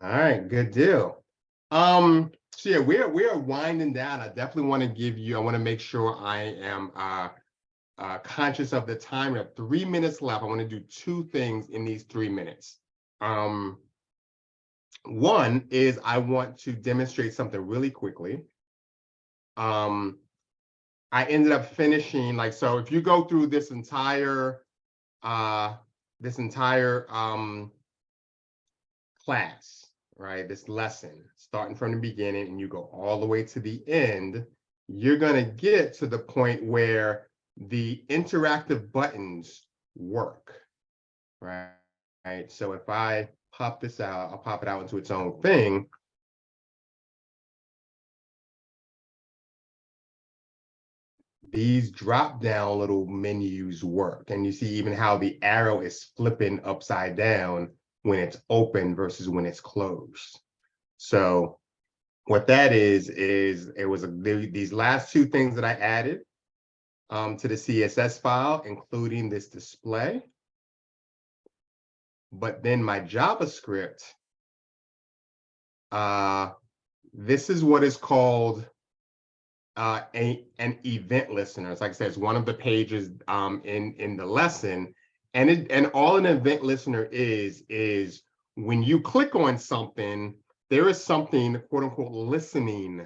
All right, good deal. So yeah, we are winding down. I definitely want to give you, I want to make sure I am conscious of the time. We have 3 minutes left. I want to do 2 things in these 3 minutes. One is I want to demonstrate something really quickly. I ended up finishing, like, so if you go through this entire class, right, this lesson, starting from the beginning and you go all the way to the end, you're gonna get to the point where the interactive buttons work, right? So if I pop this out, I'll pop it out into its own thing. These drop down little menus work. And you see even how the arrow is flipping upside down when it's open versus when it's closed. So what that is it was these last 2 things that I added to the CSS file, including this display. But then my JavaScript, this is what is called an event listener. It's like I said, it's one of the pages in the lesson, and all an event listener is when you click on something, there is something quote unquote listening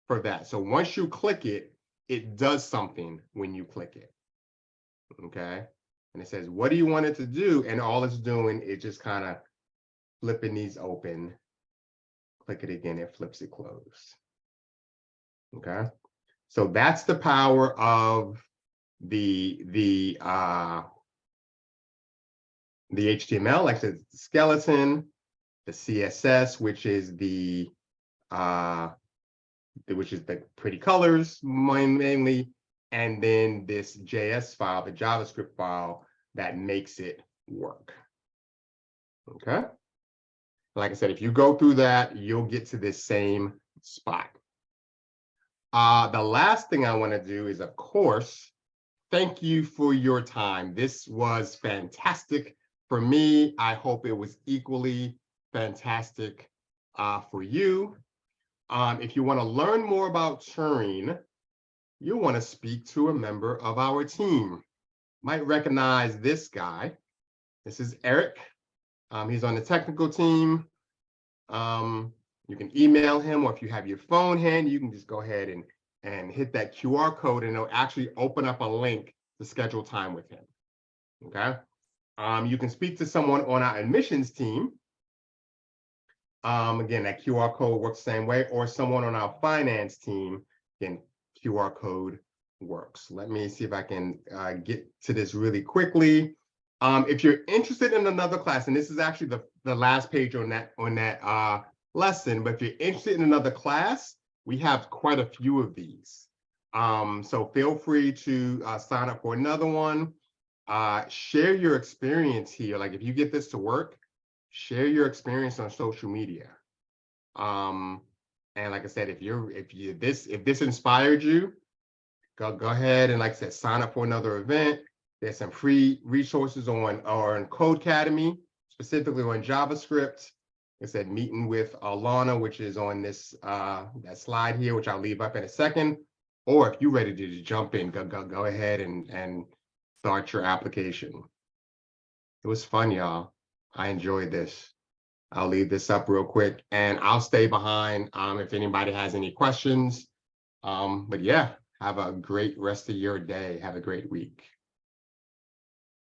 for that. So once you click it, it does something when you click it. Okay, and it says, what do you want it to do? And all it's doing is just kind of flipping these open. Click it again, it flips it closed. Okay. So that's the power of the HTML, like I said, the skeleton, the CSS, which is the pretty colors mainly, and then this JS file, the JavaScript file that makes it work. Okay. Like I said, if you go through that, you'll get to this same spot. The last thing I want to do is, of course, thank you for your time. This was fantastic for me. I hope it was equally fantastic for you. If you want to learn more about Turing, you'll want to speak to a member of our team. Might recognize this guy. This is Eric. He's on the technical team. You can email him, or if you have your phone handy, you can just go ahead and hit that QR code, and it'll actually open up a link to schedule time with him. Okay. You can speak to someone on our admissions team. Again, that QR code works the same way, or someone on our finance team. Again, QR code works. Let me see if I can get to this really quickly. If you're interested in another class, and this is actually the last page on that lesson, but if you're interested in another class, we have quite a few of these. So feel free to sign up for another one. Share your experience here. Like if you get this to work, share your experience on social media. And like I said, if this inspired you, go ahead and, like I said, sign up for another event. There's some free resources on Code Academy, specifically on JavaScript. I said, meeting with Alana, which is on this that slide here, which I'll leave up in a second. Or if you're ready to just jump in, go ahead and start your application. It was fun, y'all. I enjoyed this. I'll leave this up real quick and I'll stay behind if anybody has any questions. But yeah, have a great rest of your day. Have a great week.